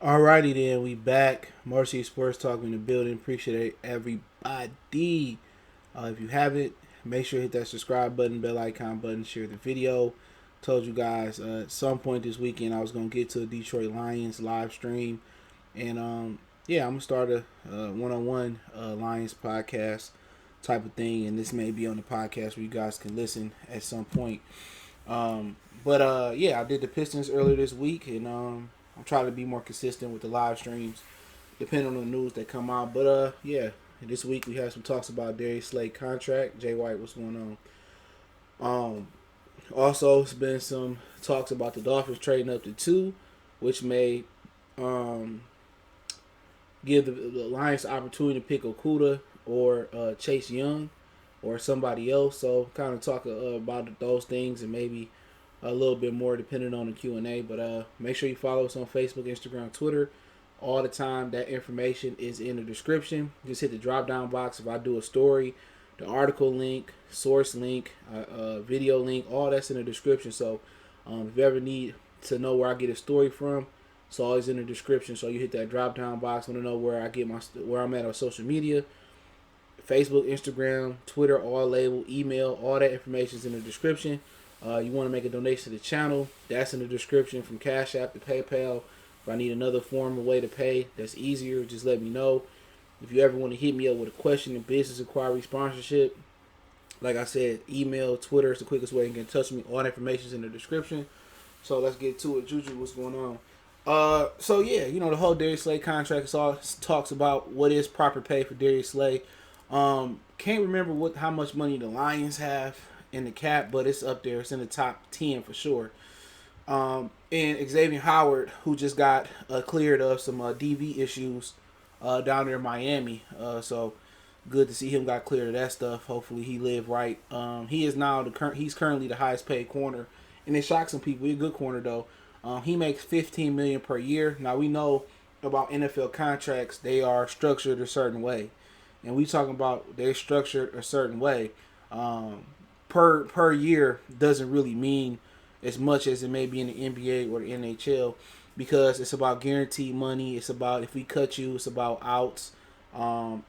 Alrighty then, we back. Mercy Sports Talk in the building. Appreciate everybody. If you haven't, make sure to hit that subscribe button, bell icon button, share the video. Told you guys at some point this weekend I was gonna get to a Detroit Lions live stream, and yeah, I'm gonna start a one-on-one Lions podcast type of thing, and this may be on the podcast where you guys can listen at some point. But yeah, I did the Pistons earlier this week, and I'm trying to be more consistent with the live streams, depending on the news that come out. But yeah, this week we had some talks about Darius Slay contract. Jay White, what's going on? Also, it's been some talks about the Dolphins trading up to 2, which may um, give the Lions the opportunity to pick Okudah or Chase Young or somebody else. So kind of talk about those things and maybe a little bit more depending on the Q&A. But make sure you follow us on Facebook, Instagram, Twitter all the time. That information is in the description. Just hit the drop down box. If I do a story, the article link, source link, video link, all that's in the description. So if you ever need to know where I get a story from, it's always in the description. So you hit that drop down box. Want to know where I get where I'm at on social media, Facebook, Instagram, Twitter, all labeled, email, all that information is in the description. You want to make a donation to the channel, that's in the description, from Cash App to PayPal. If I need another form of way to pay that's easier, just let me know. If you ever want to hit me up with a question in business inquiry, sponsorship, like I said, email, Twitter is the quickest way you can get in touch with me. All the information is in the description. So let's get to it. Juju, what's going on? So yeah, the whole Darius Slay contract is all talks about what is proper pay for Darius Slay. Can't remember how much money the Lions have in the cap, but it's up there. It's in the top 10 for sure. And Xavier Howard, who just got cleared of some DV issues down there in Miami. So good to see him got cleared of that stuff. Hopefully he lived right. He is now he's currently the highest paid corner, and it shocks some people. He's a good corner though. He makes $15 million per year. Now we know about NFL contracts; they are structured a certain way, and we talking about they're structured a certain way. Per year doesn't really mean as much as it may be in the NBA or the NHL, because it's about guaranteed money. It's about, if we cut you, it's about outs.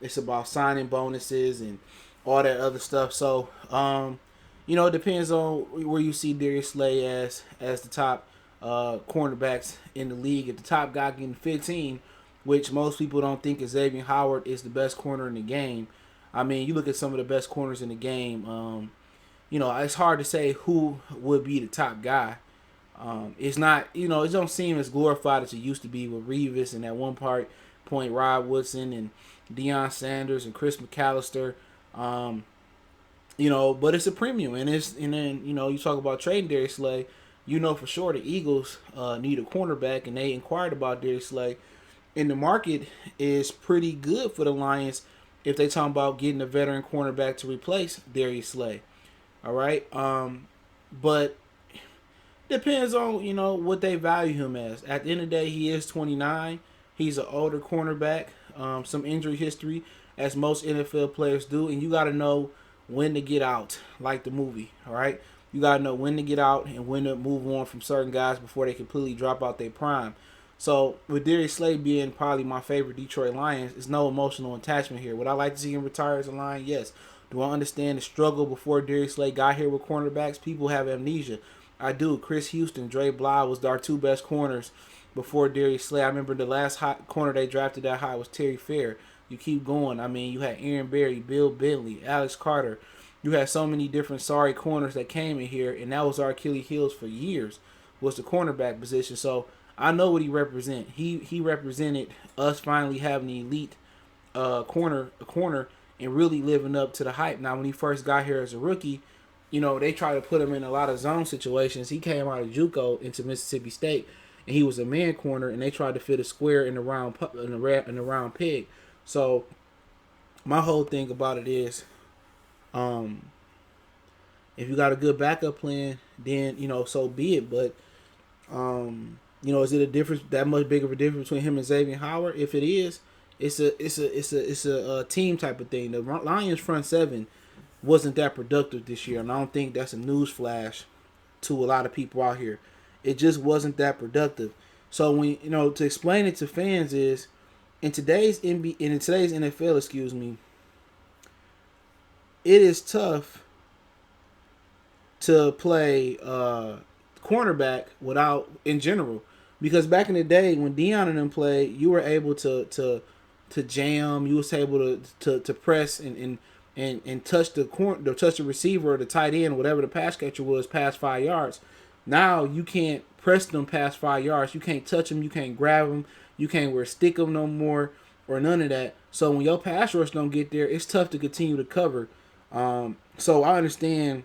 It's about signing bonuses and all that other stuff. So it depends on where you see Darius Slay as the top cornerbacks in the league. If the top guy getting 15, which most people don't think Xavier Howard is the best corner in the game. I mean, you look at some of the best corners in the game. It's hard to say who would be the top guy. It's not, it don't seem as glorified as it used to be with Revis and at one point Rod Woodson and Deion Sanders and Chris McAllister. But it's a premium, and then you talk about trading Darius Slay. For sure the Eagles need a cornerback, and they inquired about Darius Slay, and the market is pretty good for the Lions if they talking about getting a veteran cornerback to replace Darius Slay. All right. But depends on, what they value him as. At the end of the day, he is 29. He's an older cornerback. Some injury history, as most NFL players do. And you got to know when to get out, like the movie. All right. You got to know when to get out and when to move on from certain guys before they completely drop out their prime. So with Darius Slay being probably my favorite Detroit Lions, there's no emotional attachment here. Would I like to see him retire as a Lion? Yes. Do I understand the struggle before Darius Slay got here with cornerbacks? People have amnesia. I do. Chris Houston, Dre Bly was our two best corners before Darius Slay. I remember the last hot corner they drafted that high was Terry Fair. You keep going. I mean, you had Aaron Berry, Bill Bentley, Alex Carter. You had so many different sorry corners that came in here, and that was our Achilles heels for years, was the cornerback position. So I know what he represent. He represented us finally having the elite corner and really living up to the hype. Now, when he first got here as a rookie, they tried to put him in a lot of zone situations. He came out of JUCO into Mississippi State, and he was a man corner, and they tried to fit a square in the round peg. So my whole thing about it is, if you got a good backup plan, then so be it. But is it a difference, that much bigger of a difference between him and Xavier Howard? If it is, it's a team type of thing. The Lions front seven wasn't that productive this year, and I don't think that's a news flash to a lot of people out here. It just wasn't that productive. So when to explain it to fans is in today's NFL, it is tough to play cornerback without in general, because back in the day when Deion and them played, you were able to jam, you was able to press and touch touch the receiver or the tight end, whatever the pass catcher was, past 5 yards. Now you can't press them past 5 yards. You can't touch them. You can't grab them. You can't stick them no more or none of that. So when your pass rush don't get there, it's tough to continue to cover. So I understand,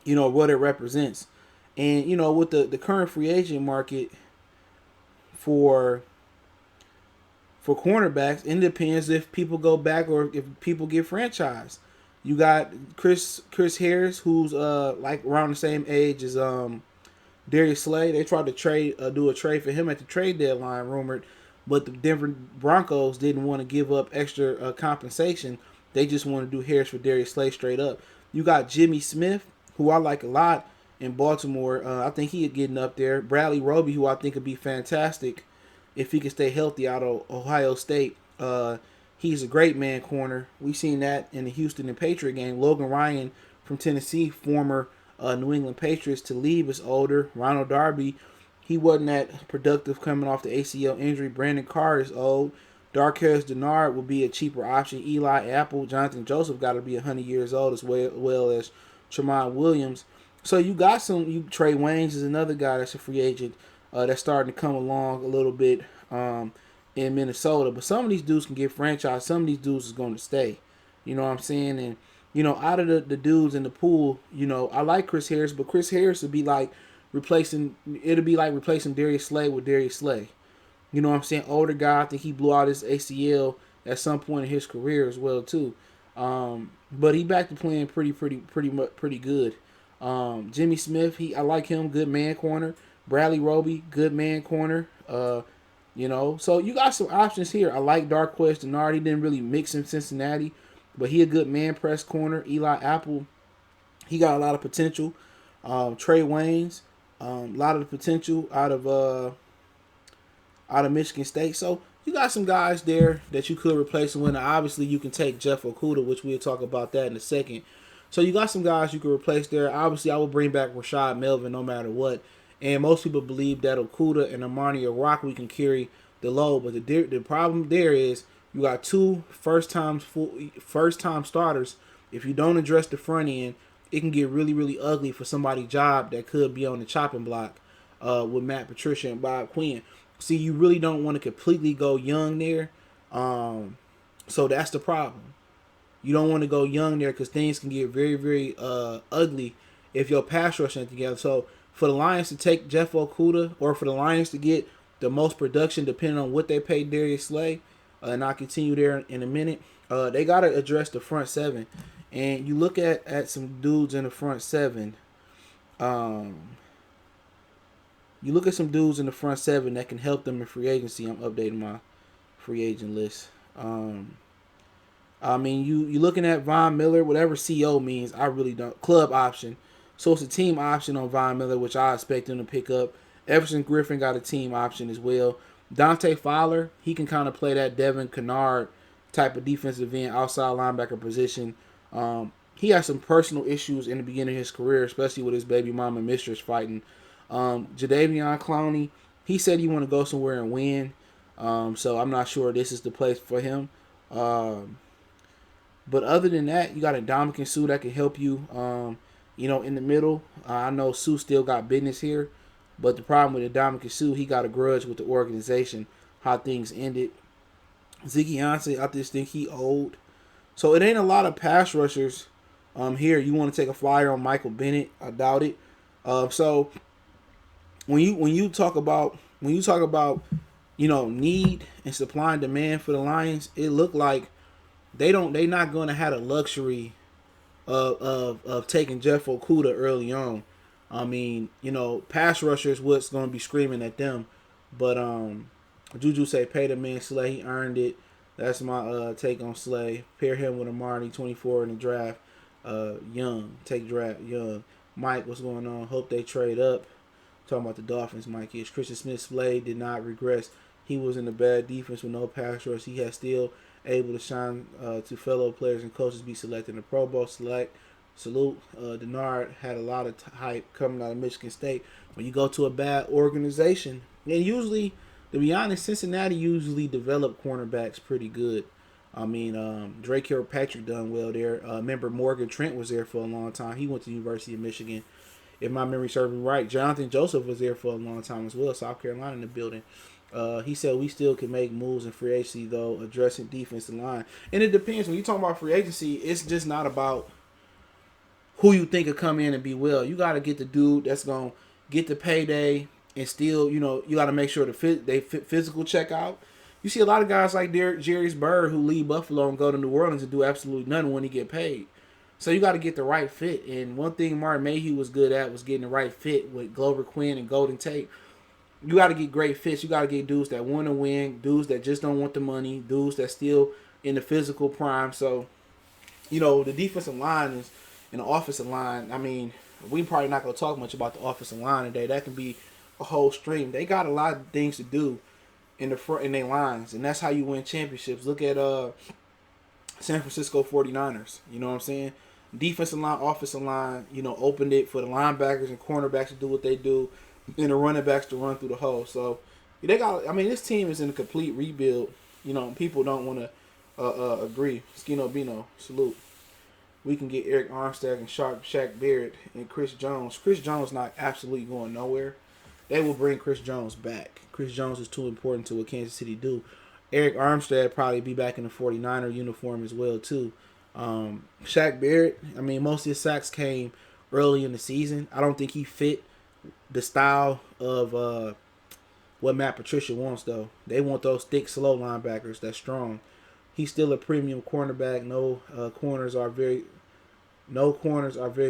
what it represents, and with the current free agent market for cornerbacks, it depends if people go back or if people get franchised. You got Chris Harris, who's like around the same age as Darius Slay. They tried to do a trade for him at the trade deadline, rumored, but the Denver Broncos didn't want to give up extra compensation. They just want to do Harris for Darius Slay straight up. You got Jimmy Smith, who I like a lot in Baltimore. I think he'd getting up there. Bradley Roby, who I think would be fantastic if he can stay healthy out of Ohio State. He's a great man corner. We've seen that in the Houston and Patriot game. Logan Ryan from Tennessee, former New England Patriots, to leave is older. Ronald Darby, he wasn't that productive coming off the ACL injury. Brandon Carr is old. Darquez Dennard will be a cheaper option. Eli Apple, Jonathan Joseph got to be 100 years old as well as Tramon Williams. So you got Trey Waynes is another guy that's a free agent that's starting to come along a little bit in Minnesota. But some of these dudes can get franchised. Some of these dudes is going to stay. You know what I'm saying? And, out of the dudes in the pool, I like Chris Harris, but Chris Harris would be like replacing Darius Slay with Darius Slay. You know what I'm saying? Older guy. I think he blew out his ACL at some point in his career as well too. But he back to playing pretty good. Jimmy Smith, I like him. Good man corner. Bradley Roby, good man corner. So you got some options here. I like Darquez Dennard. He didn't really mix in Cincinnati, but he a good man press corner. Eli Apple, he got a lot of potential. Trey Waynes, a lot of the potential out of Michigan State. So you got some guys there that you could replace him with. Obviously, you can take Jeff Okudah, which we'll talk about that in a second. So you got some guys you could replace there. Obviously, I will bring back Rashad Melvin no matter what. And most people believe that Okudah and Amani Orakwe can carry the load. But the problem there is you got two first-time starters. If you don't address the front end, it can get really, really ugly for somebody's job that could be on the chopping block with Matt Patricia and Bob Quinn. See, you really don't want to completely go young there. So that's the problem. You don't want to go young there because things can get very, very ugly if your pass rush ain't together. So for the Lions to take Jeff Okudah, or for the Lions to get the most production depending on what they pay Darius Slay, and I'll continue there in a minute, they got to address the front seven. And you look at some dudes in the front seven. You look at some dudes in the front seven that can help them in free agency. I'm updating my free agent list. You looking at Von Miller, whatever CO means, I really don't. Club option. So it's a team option on Von Miller, which I expect him to pick up. Everson Griffin got a team option as well. Dante Fowler, he can kind of play that Devin Kennard type of defensive end, outside linebacker position. He had some personal issues in the beginning of his career, especially with his baby mama mistress fighting. Jadeveon Clowney, he said he want to go somewhere and win. So I'm not sure this is the place for him. But other than that, you got a Ndamukong Suh that can help you, in the middle. I know Suh still got business here, but the problem with Ndamukong Suh, he got a grudge with the organization, how things ended. Zeke Yancey, I just think he old. So it ain't a lot of pass rushers here. You want to take a flyer on Michael Bennett? I doubt it. So when you talk about need and supply and demand for the Lions, it looked like they not going to have the luxury of taking Jeff Okudah early on. I mean, pass rushers what's going to be screaming at them, but Juju say pay the man Slay, he earned it. That's my take on Slay. Pair him with Amari, 24 in the draft. Young, take draft young. Mike, what's going on? Hope they trade up. Talking about the Dolphins, Mike is Christian Smith-Slay did not regress. He was in a bad defense with no pass rush. He has still able to shine to fellow players and coaches, be selected in the Pro Bowl. Salute. Denard had a lot of hype coming out of Michigan State. When you go to a bad organization, and usually, to be honest, Cincinnati usually develop cornerbacks pretty good. I mean, Drake Kilpatrick done well there. Remember, Morgan Trent was there for a long time. He went to the University of Michigan. If my memory serves me right, Jonathan Joseph was there for a long time as well. South Carolina in the building. He said we still can make moves in free agency, though, addressing defensive line. And it depends. When you talk about free agency, it's just not about who you think will come in and be well. You got to get the dude that's going to get the payday and still, you got to make sure they fit physical check out. You see a lot of guys like Jarius Byrd who leave Buffalo and go to New Orleans and do absolutely nothing when he get paid. So you got to get the right fit. And one thing Martin Mayhew was good at was getting the right fit with Glover Quinn and Golden Tate. You got to get great fits. You got to get dudes that want to win, dudes that just don't want the money, dudes that still in the physical prime. So, the defensive line is and the offensive line. I mean, we probably not going to talk much about the offensive line today. That can be a whole stream. They got a lot of things to do in the front in their lines, and that's how you win championships. Look at San Francisco 49ers. You know what I'm saying? Defensive line, offensive line, opened it for the linebackers and cornerbacks to do what they do, and the running backs to run through the hole. So they got. I mean, this team is in a complete rebuild. People don't want to agree. Skino Bino, salute. We can get Eric Armstead and Shaq Barrett and Chris Jones. Chris Jones not absolutely going nowhere. They will bring Chris Jones back. Chris Jones is too important to what Kansas City do. Eric Armstead probably be back in the 49er uniform as well, too. Shaq Barrett, I mean, most of his sacks came early in the season. I don't think he fit the style of what Matt Patricia wants, though. They want those thick, slow linebackers that's strong. He's still a premium cornerback. No corners are very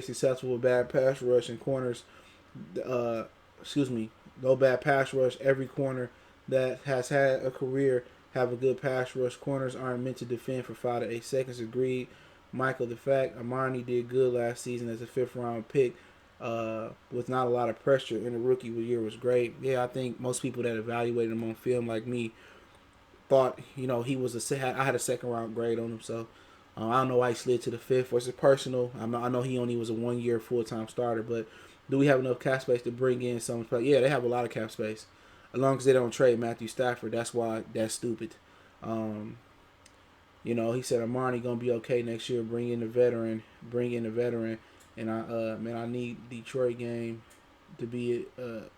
successful with bad pass rush, and no bad pass rush. Every corner that has had a career have a good pass rush. Corners aren't meant to defend for 5 to 8 seconds. Agreed. Michael, the fact Armani did good last season as a 5th round pick with not a lot of pressure in the rookie year was great. Yeah, I think most people that evaluated him on film like me thought, he was I had a 2nd round grade on him, so I don't know why he slid to the 5th. Was it personal? I know he only was a 1-year full-time starter, but do we have enough cap space to bring in some? Yeah, they have a lot of cap space. As long as they don't trade Matthew Stafford, that's why that's stupid. He said Armani gonna be okay next year. Bring in the veteran, and I need Detroit game to be.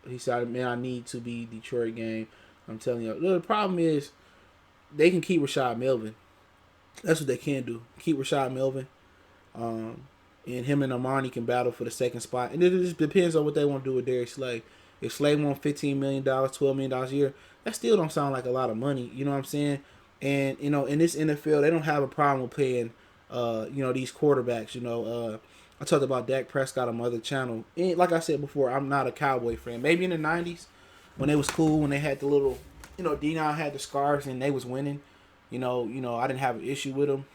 He said, I need to be Detroit game. I'm telling you, the problem is they can keep Rashad Melvin. That's what they can do. Keep Rashad Melvin. And him and Armani can battle for the 2nd spot. And it just depends on what they want to do with Darius Slay. If Slay wants $15 million, $12 million a year, that still don't sound like a lot of money. You know what I'm saying? And, in this NFL, they don't have a problem with paying, these quarterbacks. I talked about Dak Prescott on my other channel. And like I said before, I'm not a Cowboy fan. Maybe in the 90s when they was cool, when they had the little, Deion had the scars and they was winning. I didn't have an issue with them.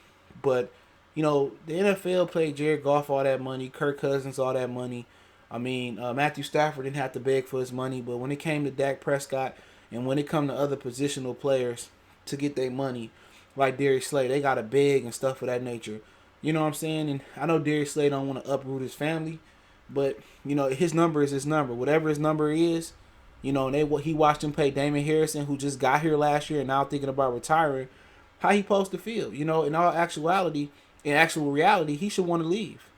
But, the NFL played Jared Goff all that money, Kirk Cousins all that money. I mean, Matthew Stafford didn't have to beg for his money, but when it came to Dak Prescott and when it come to other positional players to get their money, like Darius Slay, they got to beg and stuff of that nature. You know what I'm saying? And I know Darius Slay don't want to uproot his family, but, his number is his number. Whatever his number is, he watched him pay Damon Harrison, who just got here last year and now thinking about retiring, how he supposed to feel. In actual reality, he should want to leave.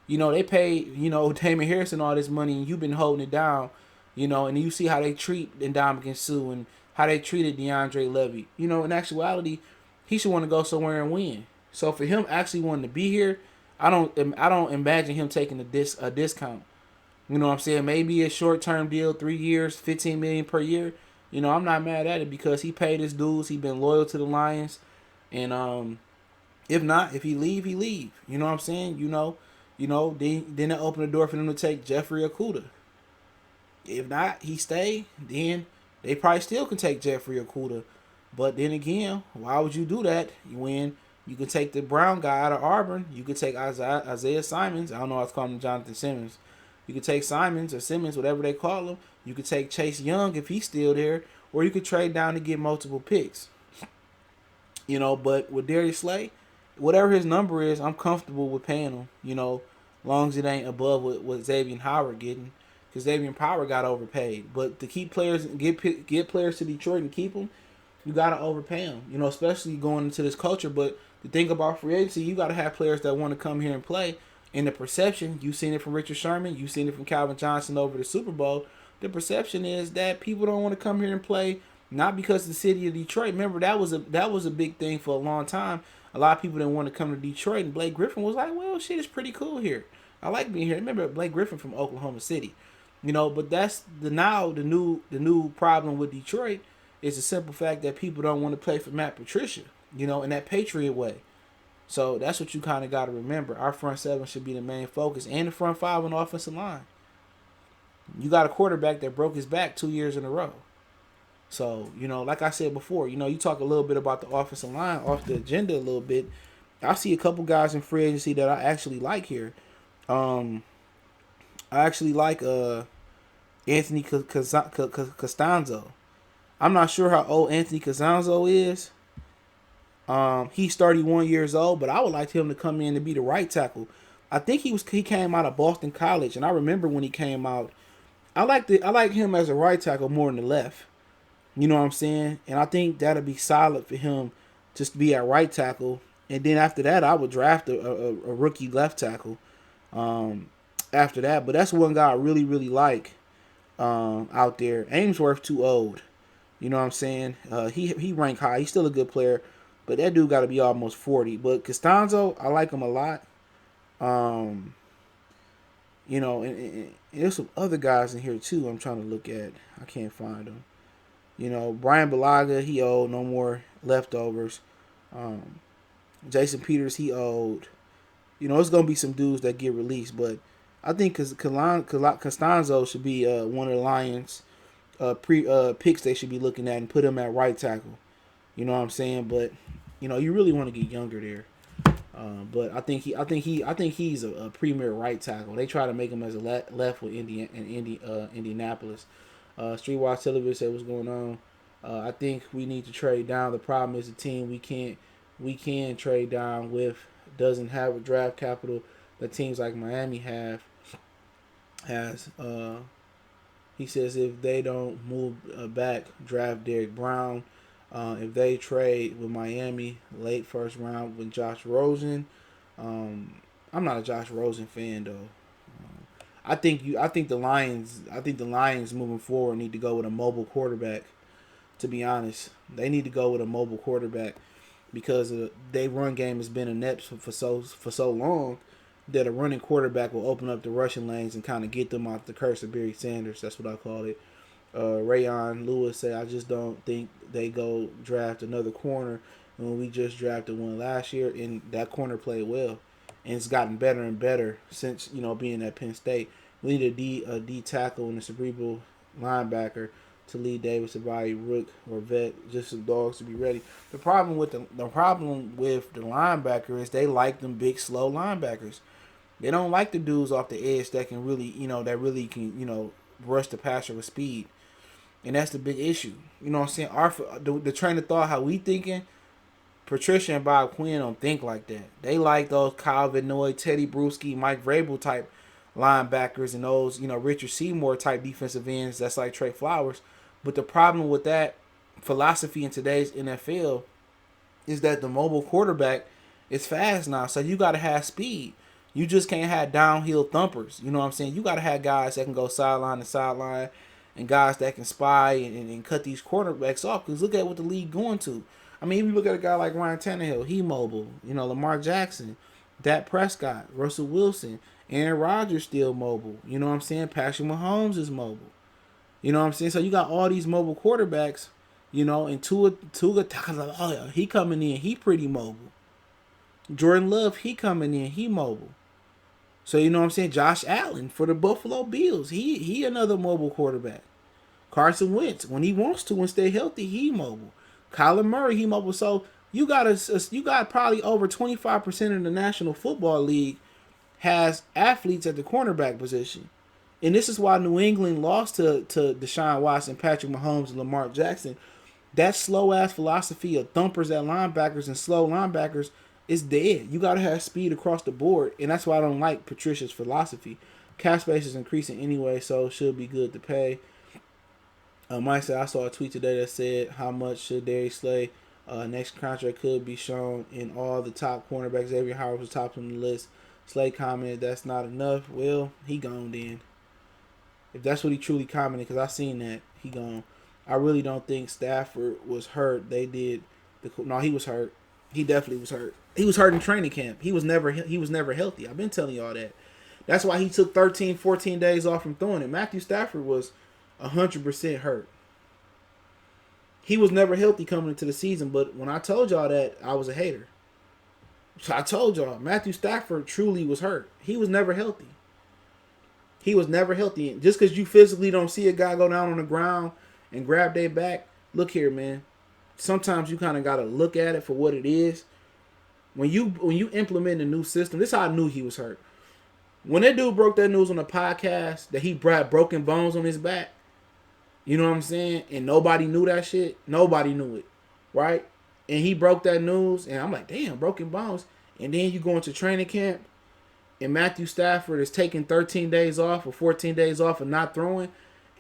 They paid, Damon Harrison all this money, and you've been holding it down, and you see how they treat Ndamukong Suh and how they treated DeAndre Levy. In actuality, he should want to go somewhere and win. So for him actually wanting to be here, I don't imagine him taking a discount. You know what I'm saying? Maybe a short-term deal, 3 years, $15 million per year. I'm not mad at it because he paid his dues. He been loyal to the Lions, and if he leave, he leave. You know what I'm saying? Then it open the door for them to take Jeffrey Okudah. If not, he stay. Then they probably still can take Jeffrey Okudah. But then again, why would you do that when you can take the brown guy out of Auburn? You could take Isaiah Simons. I don't know why I was calling him Jonathan Simmons. You could take Simons or Simmons, whatever they call him. You could take Chase Young if he's still there, or you could trade down to get multiple picks. But with Darius Slay, whatever his number is, I'm comfortable with paying him. Long as it ain't above what Xavier Howard getting, because Xavier Howard got overpaid. But to keep players, get players to Detroit and keep them, you gotta overpay them. Especially going into this culture. But the thing about free agency, you gotta have players that want to come here and play. And the perception, you've seen it from Richard Sherman, you've seen it from Calvin Johnson over the Super Bowl. The perception is that people don't want to come here and play, not because of the city of Detroit. Remember, that was a big thing for a long time. A lot of people didn't want to come to Detroit, and Blake Griffin was like, well, shit, it's pretty cool here. I like being here. Remember Blake Griffin from Oklahoma City. But that's the new problem with Detroit is the simple fact that people don't want to play for Matt Patricia, in that Patriot way. So that's what you kind of got to remember. Our front seven should be the main focus, and the front five on the offensive line. You got a quarterback that broke his back 2 years in a row. So, like I said before, you talk a little bit about the offensive line off the agenda a little bit. I see a couple guys in free agency that I actually like here. I actually like Anthony Costanzo. I'm not sure how old Anthony Costanzo is. He's 31 years old, but I would like him to come in to be the right tackle. I think he came out of Boston College, and I remember when he came out. I like him as a right tackle more than the left. You know what I'm saying? And I think that'll be solid for him just to be at right tackle. And then after that, I would draft a rookie left tackle. After that, but that's one guy I really, really like out there. Ainsworth too old. You know what I'm saying? He ranked high. He's still a good player, but that dude got to be almost 40. But Costanzo, I like him a lot. And there's some other guys in here too I'm trying to look at. I can't find them. Brian Balaga, he old, no more leftovers. Jason Peters, he old. It's going to be some dudes that get released, but I think Costanzo should be one of the Lions' picks they should be looking at and put him at right tackle. You know what I'm saying? But you really want to get younger there. But I think he's a premier right tackle. They try to make him as a left with Indianapolis. Streetwise Television said what's going on. I think we need to trade down. The problem is the team we can trade down with doesn't have a draft capital that teams like Miami has. He says if they don't move back, draft Derrick Brown. If they trade with Miami late first round with Josh Rosen, I'm not a Josh Rosen fan though. I think the Lions moving forward need to go with a mobile quarterback. To be honest, they need to go with a mobile quarterback because their run game has been inept for so long that a running quarterback will open up the rushing lanes and kind of get them off the curse of Barry Sanders. That's what I call it. Rayon Lewis said, I just don't think they go draft another corner when we just drafted one last year, and that corner played well. And it's gotten better and better since, being at Penn State. We need a D tackle and a cerebral linebacker to lead Davis, Abayi, Rook, or Vet, just some dogs to be ready. The problem with the linebacker is they like them big, slow linebackers. They don't like the dudes off the edge that can really, rush the passer with speed. And that's the big issue. You know what I'm saying? The train of thought, how we thinking, Patricia and Bob Quinn don't think like that. They like those Kyle Vinoy, Teddy Bruschi, Mike Vrabel type linebackers and those, Richard Seymour type defensive ends that's like Trey Flowers. But the problem with that philosophy in today's NFL is that the mobile quarterback is fast now. So you got to have speed. You just can't have downhill thumpers. You know what I'm saying? You got to have guys that can go sideline to sideline and guys that can spy and cut these quarterbacks off. Because look at what the league going to. I mean, if you look at a guy like Ryan Tannehill, he mobile. Lamar Jackson, Dak Prescott, Russell Wilson, Aaron Rodgers still mobile. You know what I'm saying? Patrick Mahomes is mobile. You know what I'm saying? So you got all these mobile quarterbacks, and Tua Tagovailoa, he coming in, he pretty mobile. Jordan Love, he coming in, he mobile. So you know what I'm saying? Josh Allen for the Buffalo Bills, he another mobile quarterback. Carson Wentz, when he wants to and stay healthy, he mobile. Kyler Murray, he mobile. So you got probably over 25% of the National Football League has athletes at the cornerback position. And this is why New England lost to Deshaun Watson, Patrick Mahomes, and Lamar Jackson. That slow-ass philosophy of thumpers at linebackers and slow linebackers is dead. You got to have speed across the board, and that's why I don't like Patricia's philosophy. Cap space is increasing anyway, so it should be good to pay. Mike said, I saw a tweet today that said, how much should Darius Slay next contract could be shown in all the top cornerbacks. Xavier Howard was top on the list. Slay commented, that's not enough. Well, he gone then. If that's what he truly commented, because I seen that, he gone. I really don't think Stafford was hurt. They did. No, he was hurt. He definitely was hurt. He was hurt in training camp. He was never healthy. I've been telling y'all that. That's why he took 13, 14 days off from throwing it. Matthew Stafford was 100% hurt. He was never healthy coming into the season, but when I told y'all that, I was a hater. So I told y'all, Matthew Stafford truly was hurt. He was never healthy. He was never healthy. Just because you physically don't see a guy go down on the ground and grab their back, look here, man. Sometimes you kind of got to look at it for what it is. When you implement a new system, this is how I knew he was hurt. When that dude broke that news on the podcast that he had broken bones on his back, you know what I'm saying? And nobody knew that shit. Nobody knew it, right? And he broke that news, and I'm like, damn, broken bones. And then you go into training camp, and Matthew Stafford is taking 13 days off or 14 days off and not throwing,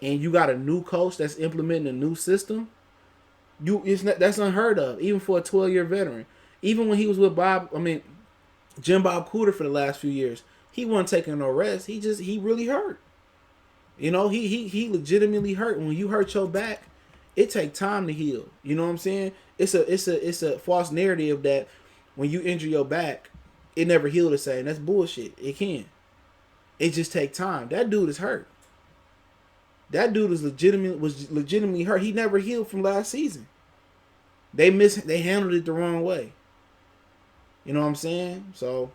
and you got a new coach that's implementing a new system. That's unheard of, even for a 12-year veteran. Even when he was with Jim Bob Cooter for the last few years, he wasn't taking no rest. He really hurt. You know, he legitimately hurt. When you hurt your back, it take time to heal. You know what I'm saying? It's a false narrative that when you injure your back, it never healed the same. That's bullshit. It can. It just take time. That dude is hurt. That dude was legitimately hurt. He never healed from last season. They handled it the wrong way. You know what I'm saying? So,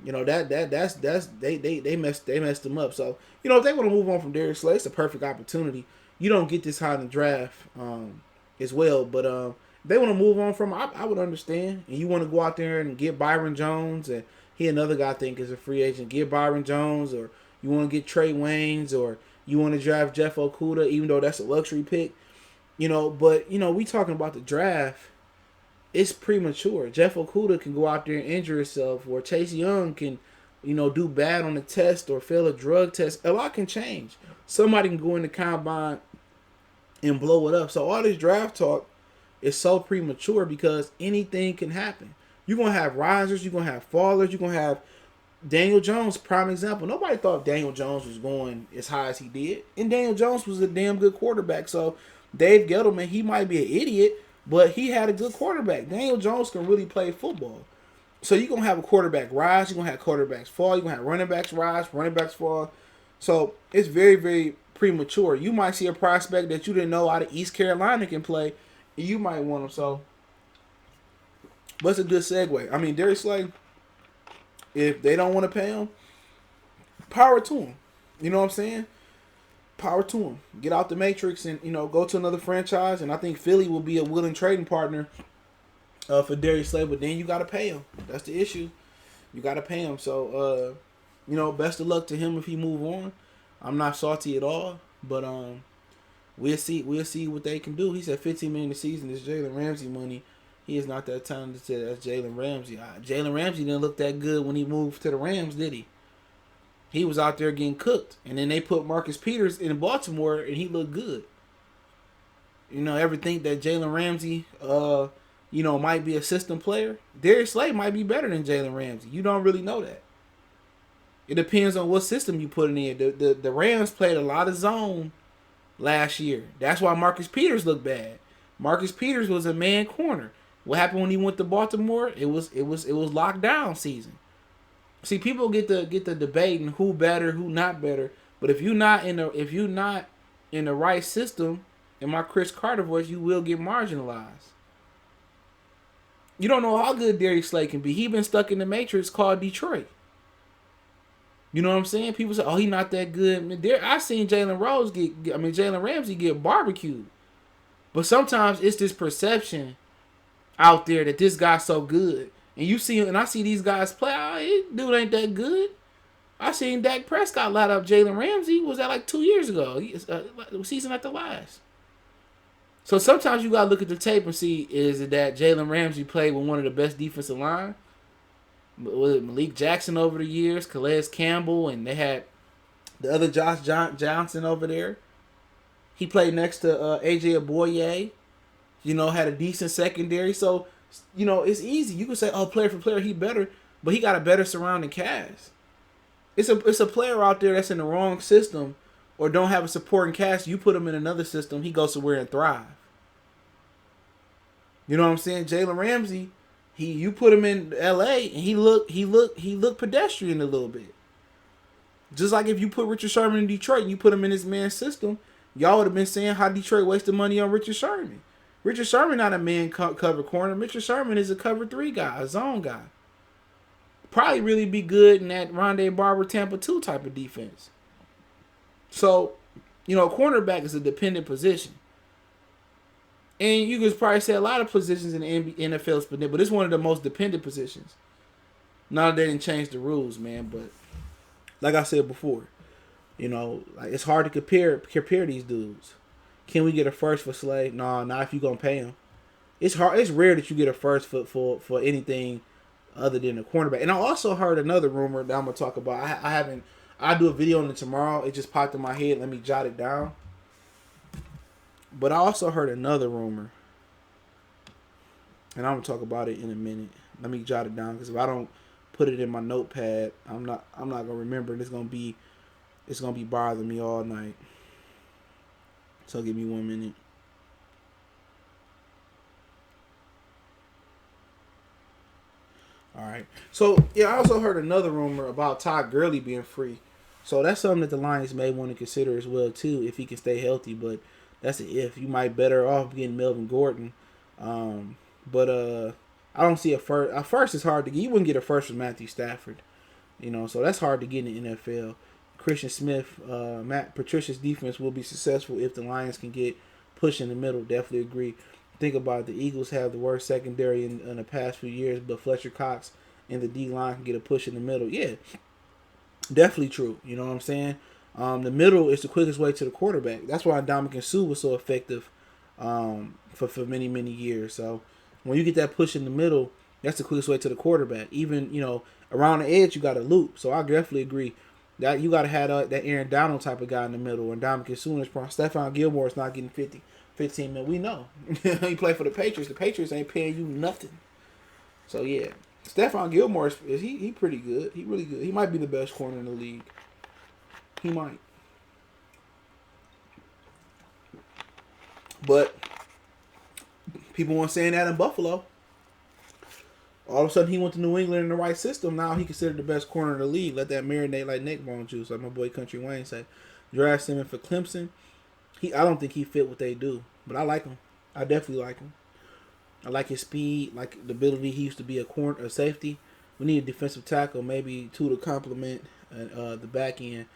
you know, they messed him up. So, you know, if they want to move on from Darius Slay, it's a perfect opportunity. You don't get this high in the draft as well, but if they want to move on from him, I would understand. And you want to go out there and get Byron Jones, and he another guy I think is a free agent. Get Byron Jones, or you want to get Trey Waynes, or you want to draft Jeff Okudah, even though that's a luxury pick. You know, but, you know, we talking about the draft. It's premature. Jeff Okudah can go out there and injure himself, or Chase Young can, you know, do bad on the test or fail a drug test. A lot can change. Somebody can go in the combine and blow it up. So all this draft talk is so premature because anything can happen. You're going to have risers. You're going to have fallers. You're going to have Daniel Jones, prime example. Nobody thought Daniel Jones was going as high as he did. And Daniel Jones was a damn good quarterback. So Dave Gettleman, he might be an idiot, but he had a good quarterback. Daniel Jones can really play football. So you're going to have a quarterback rise. You're going to have quarterbacks fall. You're going to have running backs rise, running backs fall. So it's very, very premature. You might see a prospect that you didn't know out of East Carolina can play, and you might want him. So, but it's a good segue. I mean, Darius Slay, if they don't want to pay him, power to him. You know what I'm saying? Power to him. Get out the matrix and, you know, go to another franchise. And I think Philly will be a willing trading partner for Darius Slay. But then you got to pay him. That's the issue. You got to pay him. So, you know, best of luck to him if he move on. I'm not salty at all. But we'll see what they can do. He said $15 million a season is Jalen Ramsey money. He is not that talented as Jalen Ramsey. Jalen Ramsey didn't look that good when he moved to the Rams, did he? He was out there getting cooked. And then they put Marcus Peters in Baltimore, and he looked good. You know, everything that Jalen Ramsey, you know, might be a system player. Darius Slay might be better than Jalen Ramsey. You don't really know that. It depends on what system you put it in. The Rams played a lot of zone last year. That's why Marcus Peters looked bad. Marcus Peters was a man corner. What happened when he went to Baltimore? It was lockdown season. See, people get the debating who better, who not better. But if you're not in the right system, in my Chris Carter voice, you will get marginalized. You don't know how good Darius Slay can be. He been stuck in the matrix called Detroit. You know what I'm saying? People say, "Oh, he not that good." I seen Jalen Ramsey get barbecued. But sometimes it's this perception out there that this guy's so good. And you see, and I see these guys play. Oh, this dude ain't that good. I seen Dak Prescott light up Jalen Ramsey. Was that like 2 years ago? Season after last. So sometimes you gotta look at the tape and see, is it that Jalen Ramsey played with one of the best defensive line? Was it Malik Jackson over the years, Calais Campbell, and they had the other Josh Johnson over there. He played next to AJ Aboye. Had a decent secondary. So, it's easy. You can say, oh, player for player, he better, but he got a better surrounding cast. It's a player out there that's in the wrong system or don't have a supporting cast. You put him in another system, he goes somewhere and thrive. You know what I'm saying? Jalen Ramsey, you put him in LA and he looked pedestrian a little bit. Just like if you put Richard Sherman in Detroit and you put him in his man's system, y'all would have been saying how Detroit wasted money on Richard Sherman. Richard Sherman not a man cover corner. Richard Sherman is a cover 3 guy, a zone guy. Probably really be good in that Rondé Barber Tampa 2 type of defense. So, cornerback is a dependent position. And you could probably say a lot of positions in the NFL is dependent, but it's one of the most dependent positions. Now that they didn't change the rules, man, but like I said before, it's hard to compare these dudes. Can we get a first for Slay? No, not if you're gonna pay him. It's hard. It's rare that you get a first for anything other than a cornerback. And I also heard another rumor that I'm gonna talk about. I haven't. I'll do a video on it tomorrow. It just popped in my head. Let me jot it down. But I also heard another rumor, and I'm gonna talk about it in a minute. Let me jot it down because if I don't put it in my notepad, I'm not gonna remember. And it's gonna be bothering me all night. So give me 1 minute. All right. So yeah, I also heard another rumor about Todd Gurley being free. So that's something that the Lions may want to consider as well too, if he can stay healthy. But that's an if. You might better off getting Melvin Gordon. But I don't see a first. A first is hard to get. You wouldn't get a first from Matthew Stafford. So that's hard to get in the NFL. Christian Smith, Matt Patricia's defense will be successful if the Lions can get push in the middle. Definitely agree. Think about it. The Eagles have the worst secondary in the past few years, but Fletcher Cox and the D-line can get a push in the middle. Yeah, definitely true. You know what I'm saying? The middle is the quickest way to the quarterback. That's why Ndamukong Suh was so effective for many, many years. So when you get that push in the middle, that's the quickest way to the quarterback. Even, around the edge, you got a loop. So I definitely agree. That you got to have that Aaron Donald type of guy in the middle. And Ndamukong Suh is probably Stephon Gilmore is not getting 15 million. We know. He played for the Patriots. The Patriots ain't paying you nothing. So, yeah. Stephon Gilmore, he pretty good. He really good. He might be the best corner in the league. He might. But people weren't saying that in Buffalo. All of a sudden, he went to New England in the right system. Now he considered the best corner in the league. Let that marinate like neck bone juice, like my boy Country Wayne said. Draft him for Clemson. I don't think he fit what they do, but I like him. I definitely like him. I like his speed, like the ability. He used to be a safety. We need a defensive tackle, maybe 2 to complement the back end.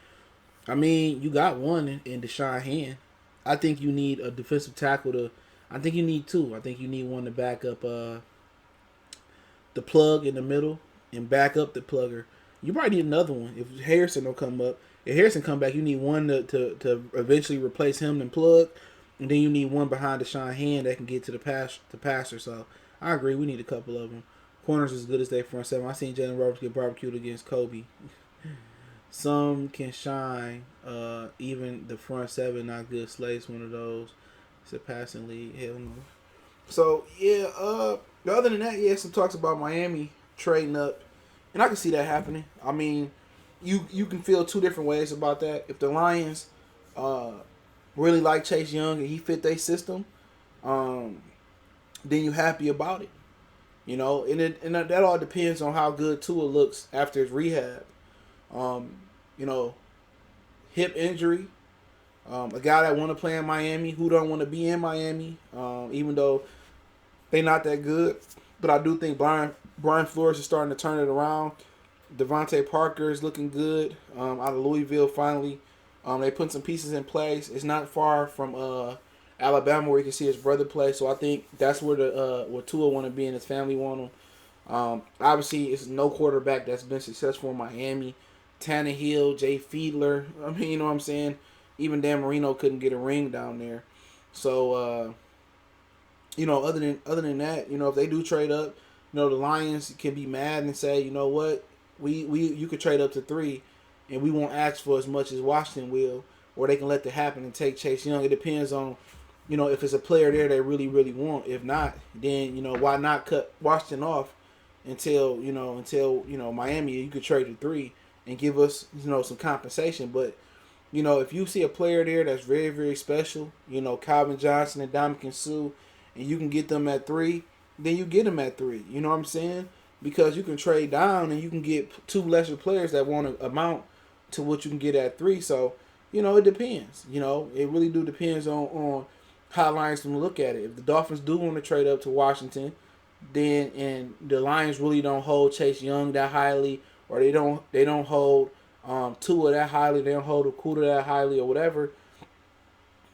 I mean, you got one in Deshaun Hand. I think you need a defensive tackle I think you need 2. I think you need one to back up the plug in the middle and back up the plugger. You probably need another one if Harrison don't come up. If Harrison come back, you need one to eventually replace him and plug, and then you need one behind Deshaun Hand that can get to the passer. So I agree, we need a couple of them. Corners as good as they front seven. I seen Jalen Roberts get barbecued against Kobe. Some can shine. Even the front seven not good. Slay's one of those. It's a passing league. Hell no. So yeah. Other than that, yeah, some talks about Miami trading up, and I can see that happening. I mean, you can feel 2 different ways about that. If the Lions really like Chase Young and he fit their system, then you happy about it. And that all depends on how good Tua looks after his rehab. Hip injury. A guy that want to play in Miami, who don't want to be in Miami, even though they not that good. But I do think Brian Flores is starting to turn it around. Devontae Parker is looking good out of Louisville finally. They put some pieces in place. It's not far from Alabama where you can see his brother play. So I think that's where where Tua want to be and his family want him. Obviously, it's no quarterback that's been successful in Miami Tannehill, Jay Fiedler. I mean, you know what I'm saying? Even Dan Marino couldn't get a ring down there. So, other than that, if they do trade up, the Lions can be mad and say, you know what, you could trade up to 3, and we won't ask for as much as Washington will, or they can let that happen and take Chase Young. It depends on, if it's a player there they really, really want. If not, then why not cut Washington off until Miami? You could trade to 3 and give us some compensation. But if you see a player there that's very, very special, Calvin Johnson and Dominican Sue, and you can get them at 3, then you get them at 3. You know what I'm saying? Because you can trade down and you can get 2 lesser players that won't amount to what you can get at 3. So, it depends. It really do depends on how Lions can look at it. If the Dolphins do want to trade up to Washington, then and the Lions really don't hold Chase Young that highly, or they don't hold Tua that highly, they don't hold Okudah that highly, or whatever.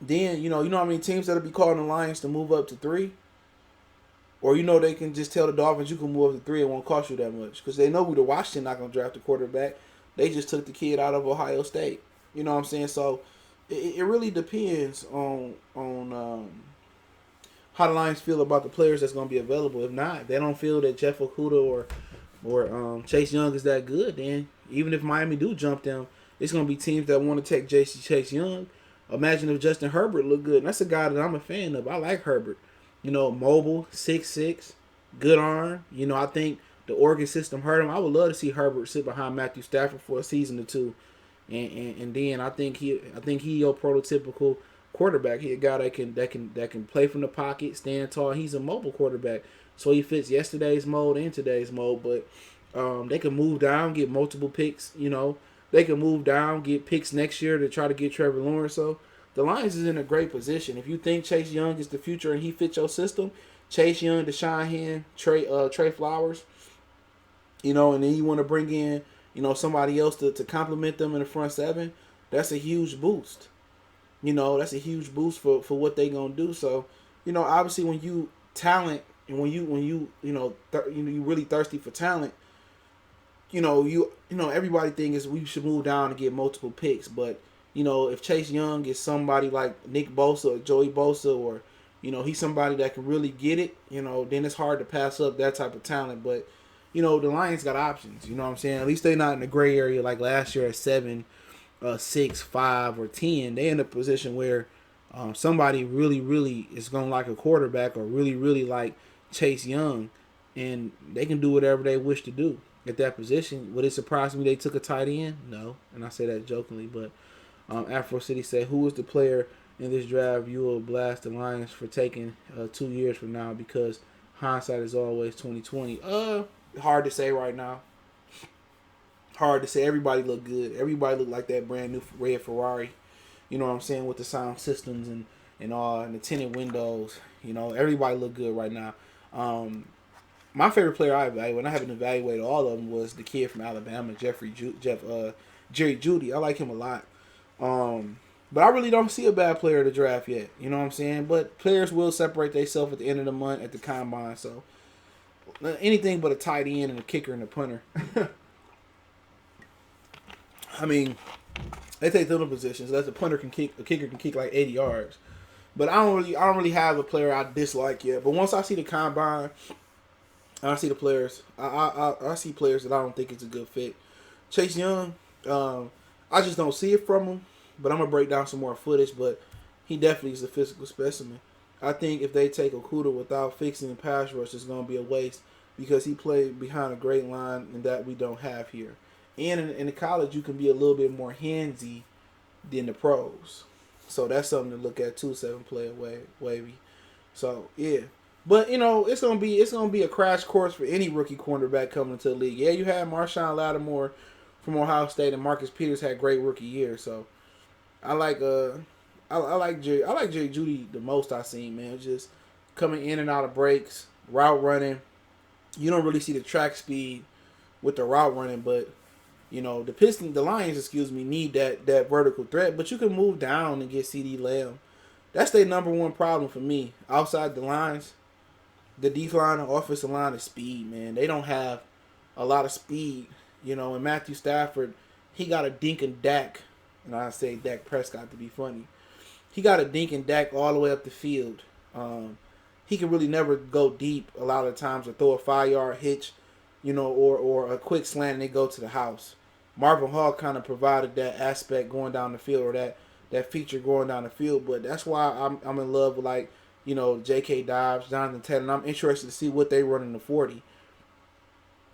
Then you know how many teams that'll be calling the Lions to move up to 3, or they can just tell the Dolphins you can move up to 3, it won't cost you that much, because they know the Washington not gonna draft a quarterback. They just took the kid out of Ohio State. You know what I'm saying? So it really depends on how the Lions feel about the players that's gonna be available. If not, if they don't feel that Jeff Okudah or Chase Young is that good, then even if Miami do jump them, it's gonna be teams that want to take Chase Young. Imagine if Justin Herbert looked good. And that's a guy that I'm a fan of. I like Herbert. Mobile, 6'6", good arm. I think the Oregon system hurt him. I would love to see Herbert sit behind Matthew Stafford for a season or 2. And then I think he your prototypical quarterback. He a guy that can play from the pocket, stand tall. He's a mobile quarterback. So he fits yesterday's mode and today's mode. But they can move down, get multiple picks, They can move down, get picks next year to try to get Trevor Lawrence. So the Lions is in a great position. If you think Chase Young is the future and he fits your system, Chase Young, Deshaun Hand, Trey Flowers, and then you want to bring in, somebody else to complement them in the front 7, that's a huge boost. That's a huge boost for what they gonna do. So, obviously when you talent and when you really thirsty for talent, everybody thinks we should move down and get multiple picks. But, if Chase Young is somebody like Nick Bosa or Joey Bosa, or, he's somebody that can really get it, then it's hard to pass up that type of talent. But, the Lions got options, you know what I'm saying? At least they're not in the gray area like last year at 7, 6, 5, or 10. They in a position where somebody really, really is going to like a quarterback, or really, really like Chase Young, and they can do whatever they wish to do at that position. Would it surprise me they took a tight end? No, and I say that jokingly. But Afro City said, who is the player in this draft you will blast the Lions for taking 2 years from now, because hindsight is always 20/20? Hard to say right now. Hard to say. Everybody look good. Everybody look like that brand new red Ferrari. You know what I'm saying, with the sound systems and all, and the tinted windows. Everybody look good right now. My favorite player I evaluated, and I haven't evaluated all of them, was the kid from Alabama, Jerry Jeudy. I like him a lot. But I really don't see a bad player to draft yet. You know what I'm saying? But players will separate themselves at the end of the month at the combine. So anything but a tight end and a kicker and a punter. I mean, they take the other positions. That's a punter can kick, a kicker can kick like 80 yards. But I don't really have a player I dislike yet. But once I see the combine, I see the players. I see players that I don't think it's a good fit. Chase Young, I just don't see it from him. But I'm gonna break down some more footage. But he definitely is a physical specimen. I think if they take Okudah without fixing the pass rush, it's gonna be a waste, because he played behind a great line, and that we don't have here. And in the college, you can be a little bit more handsy than the pros. So that's something to look at too, 7-player wavy. So yeah. But it's gonna be a crash course for any rookie cornerback coming into the league. Yeah, you had Marshawn Lattimore from Ohio State, and Marcus Peters had great rookie years. So I like Jerry Jeudy the most I've seen, man. Just coming in and out of breaks, route running. You don't really see the track speed with the route running, but the Lions, need that vertical threat. But you can move down and get CeeDee Lamb. That's their number one problem for me. Outside the lines, the D line and offensive line is speed, man. They don't have a lot of speed, and Matthew Stafford he got a dink and Dak, and I say Dak Prescott to be funny. He got a dink and Dak all the way up the field. He can really never go deep a lot of times or throw a 5-yard hitch, or a quick slant and they go to the house. Marvin Hall kind of provided that aspect going down the field, or that feature going down the field. But that's why I'm in love with J.K. Dobbs, Jonathan Taylor, and I'm interested to see what they run in the 40.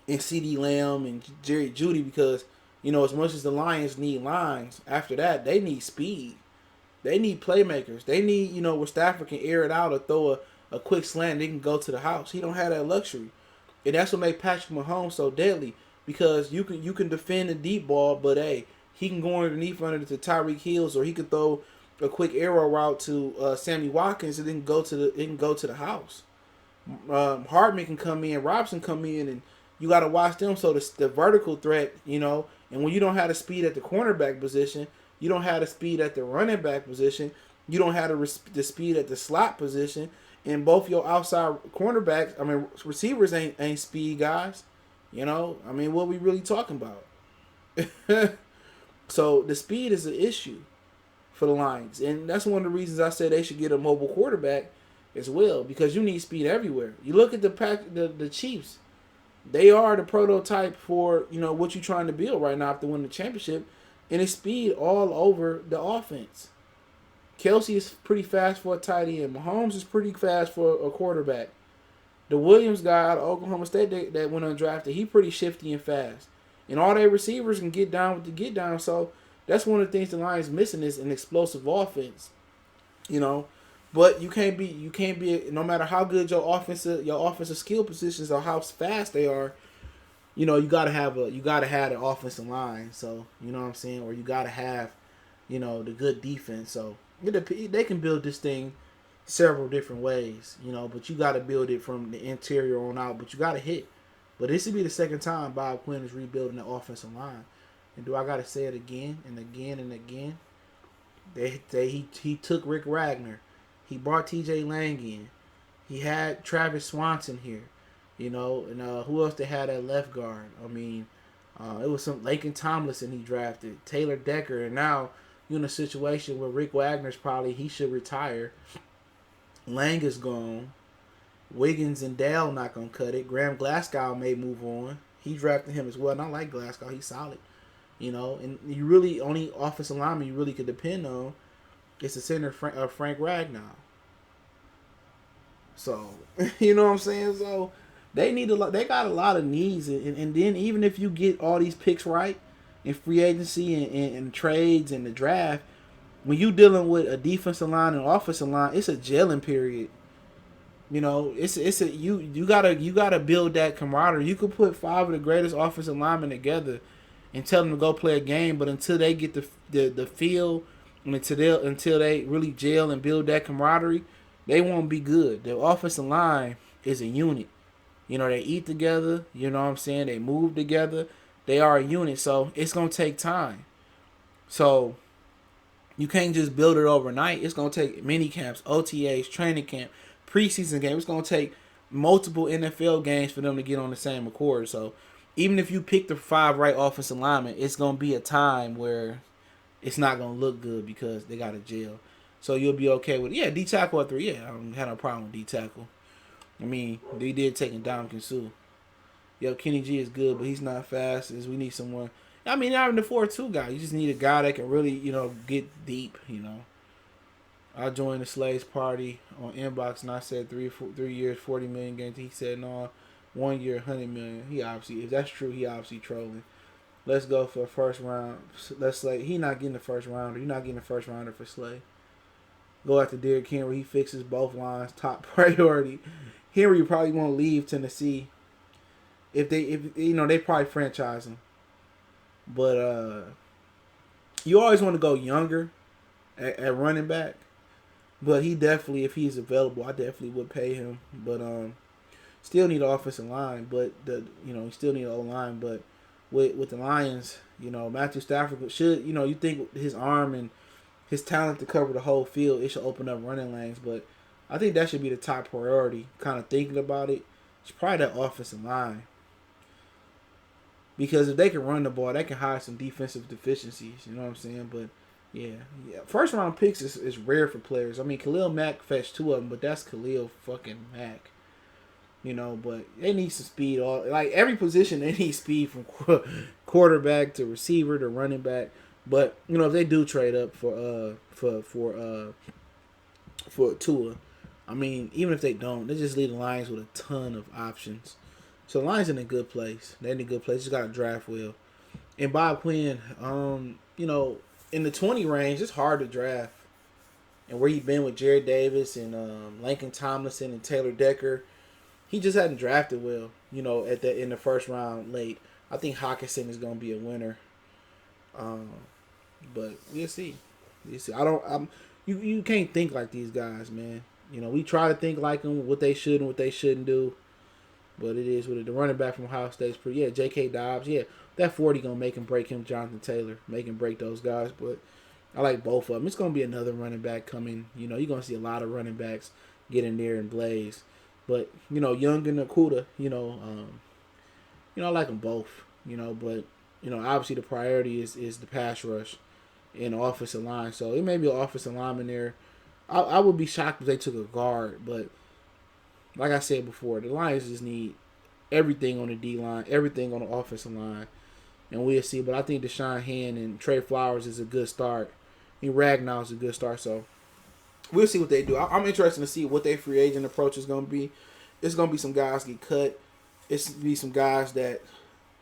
And C.D. Lamb and Jerry Jeudy, because as much as the Lions need lines, after that they need speed. They need playmakers. They need where Stafford can air it out or throw a quick slant and they can go to the house. He don't have that luxury, and that's what makes Patrick Mahomes so deadly, because you can defend the deep ball, but hey, he can go underneath under to Tyreek Hills, or he could throw a quick arrow route to Sammy Watkins and then go to the house. Hardman can come in, Robson come in, and you got to watch them. So the vertical threat, and when you don't have the speed at the cornerback position, you don't have the speed at the running back position, you don't have the speed at the slot position, and both your outside cornerbacks, receivers ain't speed guys. What we really talking about? So the speed is an issue for the Lions, and that's one of the reasons I said they should get a mobile quarterback as well, because you need speed everywhere. You look at the Chiefs. They are the prototype for what you're trying to build right now after winning the championship, and it's speed all over the offense. Kelsey is pretty fast for a tight end. Mahomes is pretty fast for a quarterback. The Williams guy out of Oklahoma State that went undrafted, he pretty shifty and fast. And all their receivers can get down with the get down. So that's one of the things the Lions missing is an explosive offense. But you can't be no matter how good your offensive skill positions or how fast they are, you gotta have the offensive line. So you know what I'm saying, or you gotta have, the good defense. So they can build this thing several different ways, but you gotta build it from the interior on out. But you gotta hit. But this would be the second time Bob Quinn is rebuilding the offensive line. And do I gotta say it again and again and again? He took Rick Wagner. He brought T.J. Lang in. He had Travis Swanson here, and who else they had at left guard? It was some Laken Tomlinson he drafted, Taylor Decker, and now you're in a situation where Rick Wagner's he should retire. Lang is gone. Wiggins and Dale not gonna cut it. Graham Glasgow may move on. He drafted him as well, and I like Glasgow. He's solid, And you really only offensive lineman you really could depend on. It's the center Frank Ragnow. So you know what I'm saying. So they need They got a lot of needs, and then even if you get all these picks right in free agency and trades and the draft, when you dealing with a defensive line and offensive line, it's a gelling period. You gotta build that camaraderie. You could put 5 of the greatest offensive linemen together and tell them to go play a game, but until they get the feel, and until they really gel and build that camaraderie, they won't be good. The offensive line is a unit. They eat together. You know what I'm saying? They move together. They are a unit. So it's gonna take time. So you can't just build it overnight. It's gonna take mini camps, OTAs, training camp, preseason game. It's gonna take multiple NFL games for them to get on the same accord. So even if you pick the 5 right offensive linemen, it's gonna be a time where it's not gonna look good because they got a gel. So you'll be okay with D tackle at 3. Yeah, I don't have no problem with D tackle. They did take Ndamukong Suh. Kenny G is good, but he's not fast. We need someone. Not even the 4-2 guy. You just need a guy that can really, get deep. I joined the Slay's party on inbox, and I said 3 years, 40 million games. He said no, 1 year, 100 million. He obviously, if that's true, he obviously trolling. Let's go for a first round. Let's Slay. He not getting the first rounder. You're not getting the first rounder for Slay. Go after Derrick Henry. He fixes both lines. Top priority. Henry probably won't leave Tennessee. If they probably franchise him. But you always want to go younger at running back. But he definitely, if he's available, I definitely would pay him. But still need an offensive line. But you still need an O-line. But with the Lions, Matthew Stafford should, you think his arm and his talent to cover the whole field, it should open up running lanes. But I think that should be the top priority. Kind of thinking about it, it's probably that offensive line. Because if they can run the ball, they can hide some defensive deficiencies. You know what I'm saying? But yeah. First round picks is rare for players. I mean, Khalil Mack fetched 2 of them, but that's Khalil fucking Mack. You know, but they need some speed. Like every position, they need speed from quarterback to receiver to running back. But you know, if they do trade up for Tua, I mean, even if they don't, they just leave the Lions with a ton of options. So the Lions in a good place. They're in a good place. Just got to draft well. And Bob Quinn, you know, in the 20 range, it's hard to draft. And where he been with Jared Davis and Lincoln Tomlinson and Taylor Decker, he just hadn't drafted well. You know, in the first round late. I think Hawkinson is going to be a winner. But we'll see. We'll see. You can't think like these guys, man. You know, we try to think like them, what they should and what they shouldn't do. But it is what it. The running back from Ohio State's pretty. Yeah, J.K. Dobbs. Yeah, that 40 gonna make him break him. Jonathan Taylor make him break those guys. But I like both of them. It's gonna be another running back coming. You know, you're gonna see a lot of running backs get in there and blaze. But you know, Young and Okudah. You know, I like them both. You know, but you know, obviously the priority is the pass rush and the offensive line. So it may be an offensive lineman there. I would be shocked if they took a guard, but like I said before, the Lions just need everything on the D line, everything on the offensive line, and we'll see. But I think Deshaun Hand and Trey Flowers is a good start. And Ragnow is a good start, so we'll see what they do. I'm interested to see what their free agent approach is going to be. It's going to be some guys get cut. It's going to be some guys that,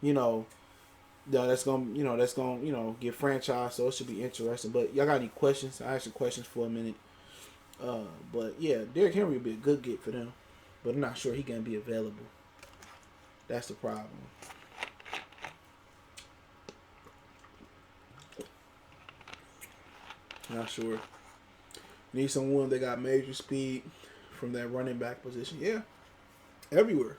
that's going to get franchised. So it should be interesting. But y'all got any questions? I asked you questions for a minute. But yeah, Derrick Henry would be a good get for them. But I'm not sure he's going to be available. That's the problem. Not sure. Need someone that got major speed from that running back position. Yeah. Everywhere.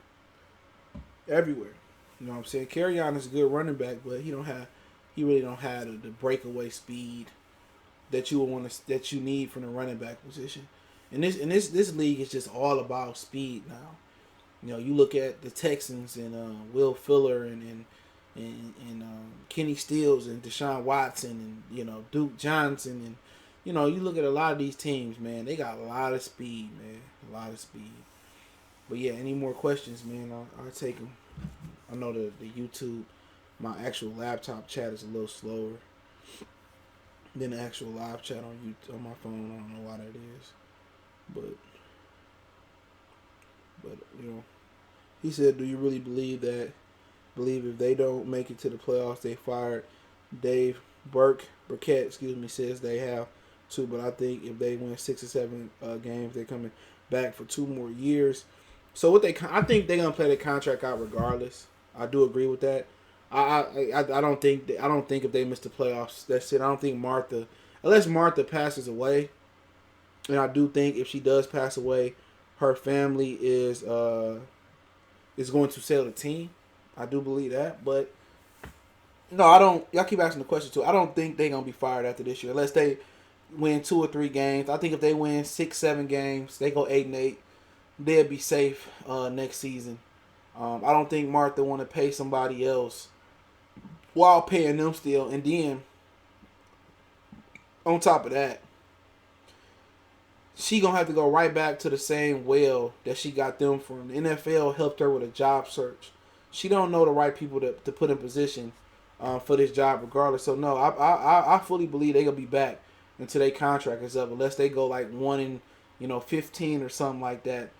Everywhere. You know what I'm saying? Kerryon is a good running back, but he really don't have the breakaway speed that you need from the running back position. And this league is just all about speed now. You know, you look at the Texans and Will Fuller and Kenny Stills and Deshaun Watson and Duke Johnson and you look at a lot of these teams, man. They got a lot of speed, man. A lot of speed. But yeah, any more questions, man? I'll take them. I know the YouTube, my actual laptop chat is a little slower than the actual live chat on my phone. I don't know why that is, but he said, "Do you really believe if they don't make it to the playoffs, they fired Dave Burkett, says they have to, but I think if they win 6 or 7 games, they're coming back for 2 more years." So I think they're gonna play the contract out regardless. I do agree with that. I don't think if they miss the playoffs, that's it. I don't think unless Martha passes away, and I do think if she does pass away, her family is going to sell the team. I do believe that, but no, I don't. Y'all keep asking the question too. I don't think they're gonna be fired after this year unless they win 2 or 3 games. I think if they win 6, 7 games, they go 8-8. They'll be safe next season. I don't think Martha want to pay somebody else while paying them still, and then on top of that, she gonna have to go right back to the same well that she got them from. The NFL helped her with a job search. She don't know the right people to put in position for this job regardless. So no, I fully believe they gonna be back until their contract is up, unless they go like 1-15 or something like that.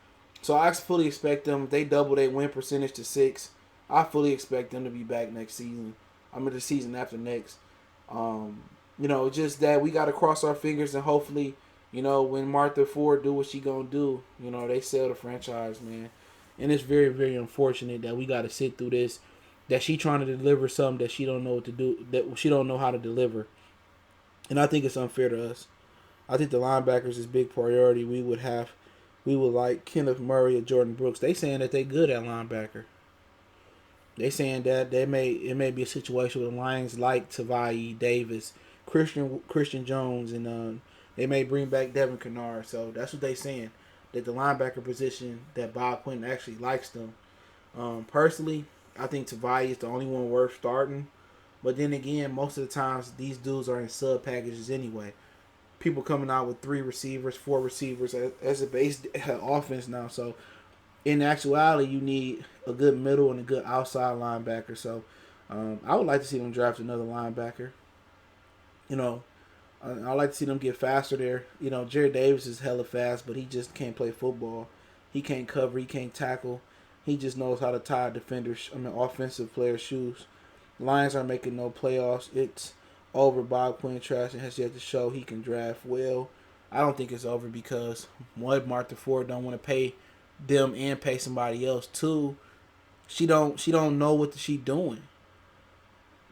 So I fully expect them, if they double their win percentage to 6, I fully expect them to be back next season. I mean the season after next. Just that we gotta cross our fingers and hopefully, when Martha Ford do what she gonna do, they sell the franchise, man. And it's very, very unfortunate that we gotta sit through this, that she trying to deliver something that she don't know what to do, that she don't know how to deliver. And I think it's unfair to us. I think the linebackers is big priority. We would like Kenneth Murray or Jordan Brooks. They saying that they good at linebacker. They saying that it may be a situation where the Lions like Tavai Davis, Christian Jones, and they may bring back Devin Kennard. So that's what they saying, that the linebacker position, that Bob Quinn actually likes them. Personally, I think Tavai is the only one worth starting. But then again, most of the times these dudes are in sub packages anyway. People coming out with 3 receivers, 4 receivers as a base offense now. So in actuality, you need a good middle and a good outside linebacker. So I would like to see them draft another linebacker. You know, I like to see them get faster there. You know, Jared Davis is hella fast, but he just can't play football. He can't cover. He can't tackle. He just knows how to tie defenders. Offensive players' shoes. Lions aren't making no playoffs. It's over. Bob Quinn trash and has yet to show he can draft well. I don't think it's over because one, Martha Ford don't want to pay them and pay somebody else. Two, she don't know what she doing.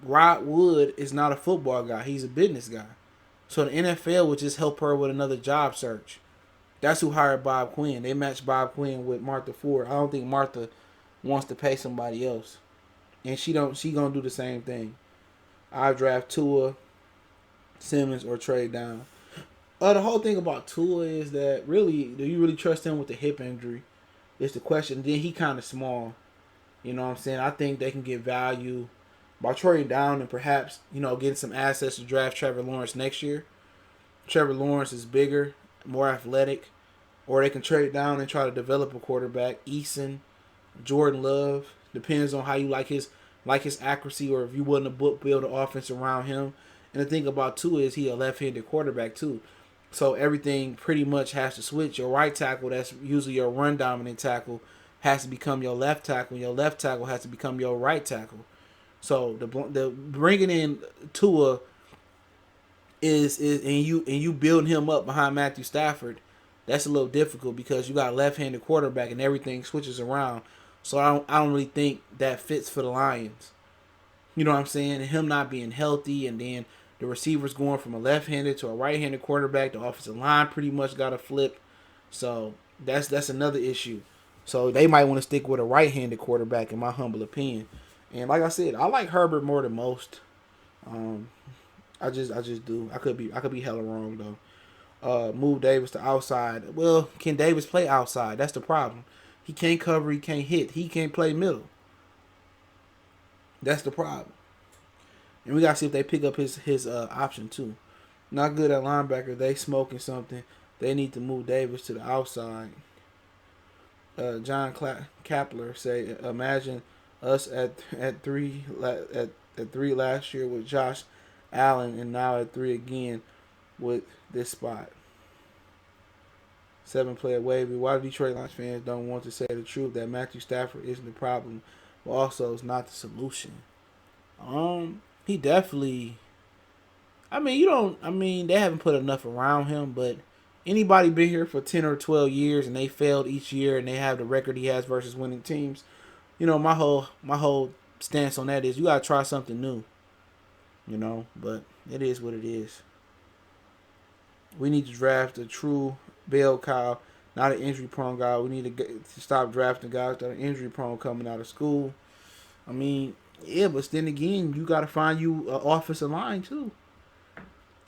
Rod Wood is not a football guy. He's a business guy. So the NFL would just help her with another job search. That's who hired Bob Quinn. They matched Bob Quinn with Martha Ford. I don't think Martha wants to pay somebody else. And she gonna do the same thing. I draft Tua, Simmons, or trade down. The whole thing about Tua is that really, do you really trust him with the hip injury? It's the question. Then he kind of small. You know what I'm saying? I think they can get value by trading down and perhaps, getting some assets to draft Trevor Lawrence next year. Trevor Lawrence is bigger, more athletic. Or they can trade down and try to develop a quarterback. Eason, Jordan Love. Depends on how you like his accuracy, or if you want to build an offense around him. And the thing about Tua is he a left-handed quarterback too. So everything pretty much has to switch. Your right tackle, that's usually your run-dominant tackle, has to become your left tackle. Your left tackle has to become your right tackle. So the bringing in Tua is and you building him up behind Matthew Stafford. That's a little difficult because you got a left-handed quarterback and everything switches around. So I don't really think that fits for the Lions. You know what I'm saying? And him not being healthy, and then the receivers going from a left-handed to a right-handed quarterback. The offensive line pretty much got to flip. So that's another issue. So they might want to stick with a right-handed quarterback, in my humble opinion. And like I said, I like Herbert more than most. I just do. I could be hella wrong though. Move Davis to outside. Well, can Davis play outside? That's the problem. He can't cover. He can't hit. He can't play middle. That's the problem. And we got to see if they pick up his option too. Not good at linebacker. They smoking something. They need to move Davis to the outside. John Kapler say, imagine us at 3 last year with Josh Allen, and now at 3 again with this spot. 7-player wavy. Why do Detroit Lions fans don't want to say the truth that Matthew Stafford isn't the problem, but also is not the solution? He definitely. They haven't put enough around him, but anybody been here for 10 or 12 years and they failed each year and they have the record he has versus winning teams, my whole stance on that is you gotta try something new. But it is what it is. We need to draft a true bell cow, not an injury-prone guy. We need to stop drafting guys that are injury-prone coming out of school. Yeah, but then again, you got to find you an offensive line, too.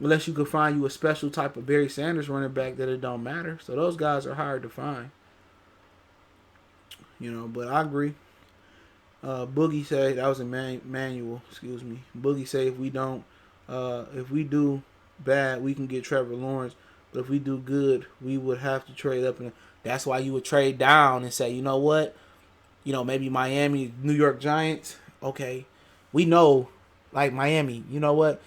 Unless you can find you a special type of Barry Sanders running back that it don't matter. So those guys are hard to find. But I agree. Boogie said, that was a manual, excuse me. Boogie said if we do bad, we can get Trevor Lawrence. But if we do good, we would have to trade up. And that's why you would trade down and say, you know what? Maybe Miami, New York Giants. Okay, we know, like Miami, you know what?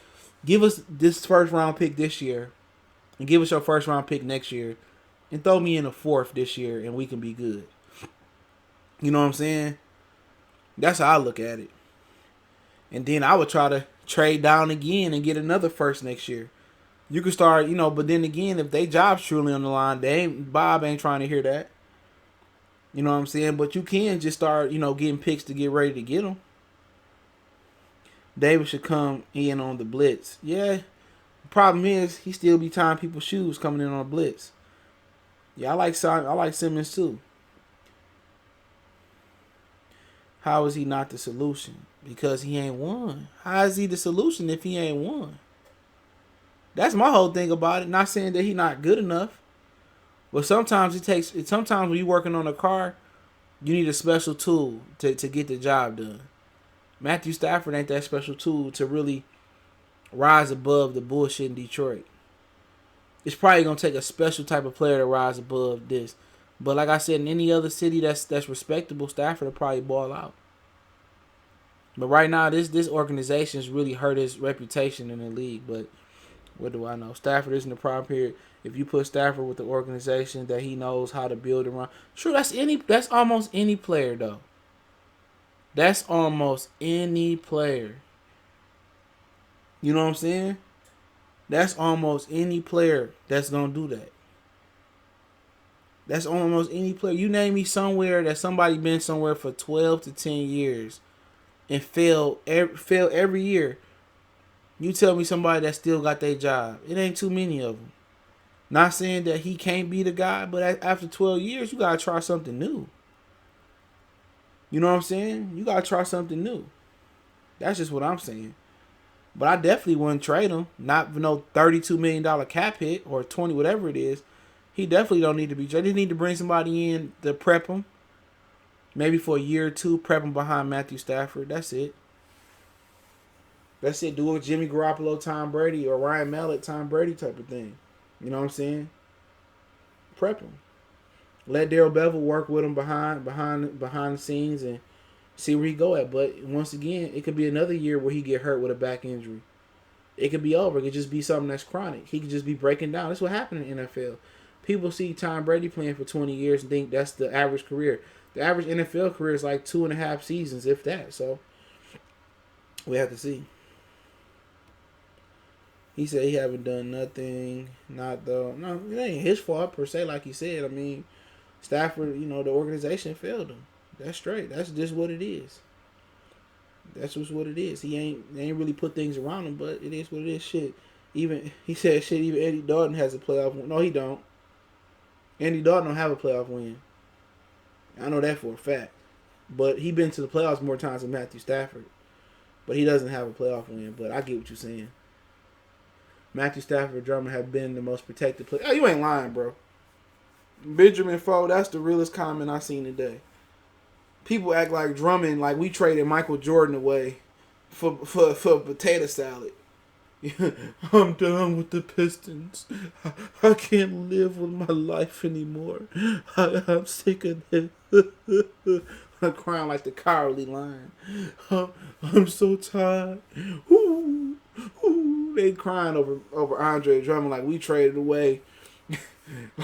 Give us this first round pick this year, and give us your first round pick next year, and throw me in a fourth this year, and we can be good. You know what I'm saying? That's how I look at it. And then I would try to trade down again and get another first next year. You can start, but then again, if they job's truly on the line, Bob ain't trying to hear that. You know what I'm saying? But you can just start, getting picks to get ready to get them. Davis should come in on the blitz. Yeah. The problem is he still be tying people's shoes coming in on a blitz. Yeah, I like Simmons too. How is he not the solution? Because he ain't won. How is he the solution if he ain't won? That's my whole thing about it. Not saying that he not good enough. But sometimes sometimes when you're working on a car, You need a special tool to get the job done. Matthew Stafford ain't that special tool to really rise above the bullshit in Detroit. It's probably gonna take a special type of player to rise above this. But like I said, in any other city that's respectable, Stafford will probably ball out. But right now, this organization's really hurt his reputation in the league. But what do I know? Stafford isn't the problem here. If you put Stafford with the organization that he knows how to build around, sure, that's almost any player though. That's almost any player. You know what I'm saying? That's almost any player that's gonna do that. That's almost any player. You name me somewhere that somebody been somewhere for 12 to 10 years and failed every year. You tell me somebody that still got their job. It ain't too many of them. Not saying that he can't be the guy, but after 12 years, you gotta try something new. You know what I'm saying? You gotta try something new. That's just what I'm saying. But I definitely wouldn't trade him. Not for no $32 million cap hit or 20, whatever it is. He definitely don't need to be traded. They need to bring somebody in to prep him. Maybe for a year or two, prep him behind Matthew Stafford. That's it. That's it. Do a Jimmy Garoppolo, Tom Brady, or Ryan Mallett, Tom Brady type of thing. You know what I'm saying? Prep him. Let Darrell Bevel work with him behind the scenes and see where he go at. But once again, it could be another year where he get hurt with a back injury. It could be over. It could just be something that's chronic. He could just be breaking down. That's what happened in the NFL. People see Tom Brady playing for 20 years and think that's the average career. The average NFL career is like 2.5 seasons, if that. So we have to see. He said he haven't done nothing. Not though. No, it ain't his fault per se, like he said. I mean, Stafford, the organization failed him. That's straight. That's just what it is. That's just what it is. They ain't really put things around him, but it is what it is. Shit. Even Andy Dalton has a playoff win. No, he don't. Andy Dalton don't have a playoff win. I know that for a fact. But he been to the playoffs more times than Matthew Stafford. But he doesn't have a playoff win. But I get what you're saying. Matthew Stafford and Drummond have been the most protected player. Oh, you ain't lying, bro. Benjamin Foe, that's the realest comment I seen today. People act like Drummond, like we traded Michael Jordan away for potato salad. I'm done with the Pistons. I can't live with my life anymore. I'm sick of it. I'm crying like the cowardly lion. I'm so tired. Ooh, ooh. They crying over Andre Drummond like we traded away.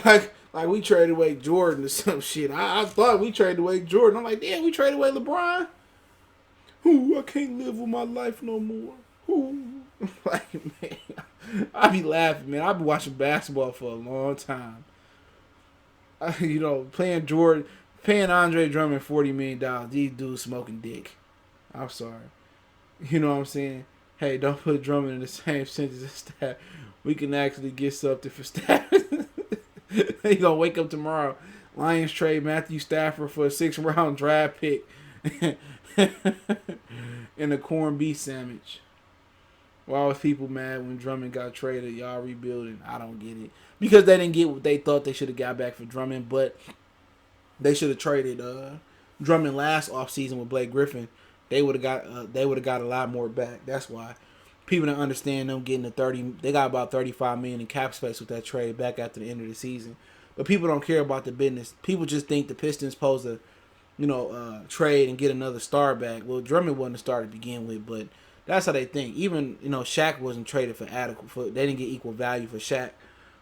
like we traded away Jordan or some shit. I thought we traded away Jordan. I'm like, damn, we traded away LeBron. Ooh, I can't live with my life no more. Ooh. Like, man, I be laughing, man. I've been watching basketball for a long time. Paying Andre Drummond $40 million. These dudes smoking dick. I'm sorry. You know what I'm saying? Hey, don't put Drummond in the same sentence as Stafford. We can actually get something for Stafford. He gonna wake up tomorrow. Lions trade Matthew Stafford for a 6th-round draft pick and a corned beef sandwich. Why was people mad when Drummond got traded? Y'all rebuilding. I don't get it. Because they didn't get what they thought they should have got back for Drummond, but they should have traded Drummond last offseason with Blake Griffin. They would have got a lot more back. That's why. People don't understand them getting they got about $35 million in cap space with that trade back after the end of the season. But people don't care about the business. People just think the Pistons supposed to, trade and get another star back. Well, Drummond wasn't a star to begin with, but that's how they think. Even, Shaq wasn't traded for adequate. They didn't get equal value for Shaq.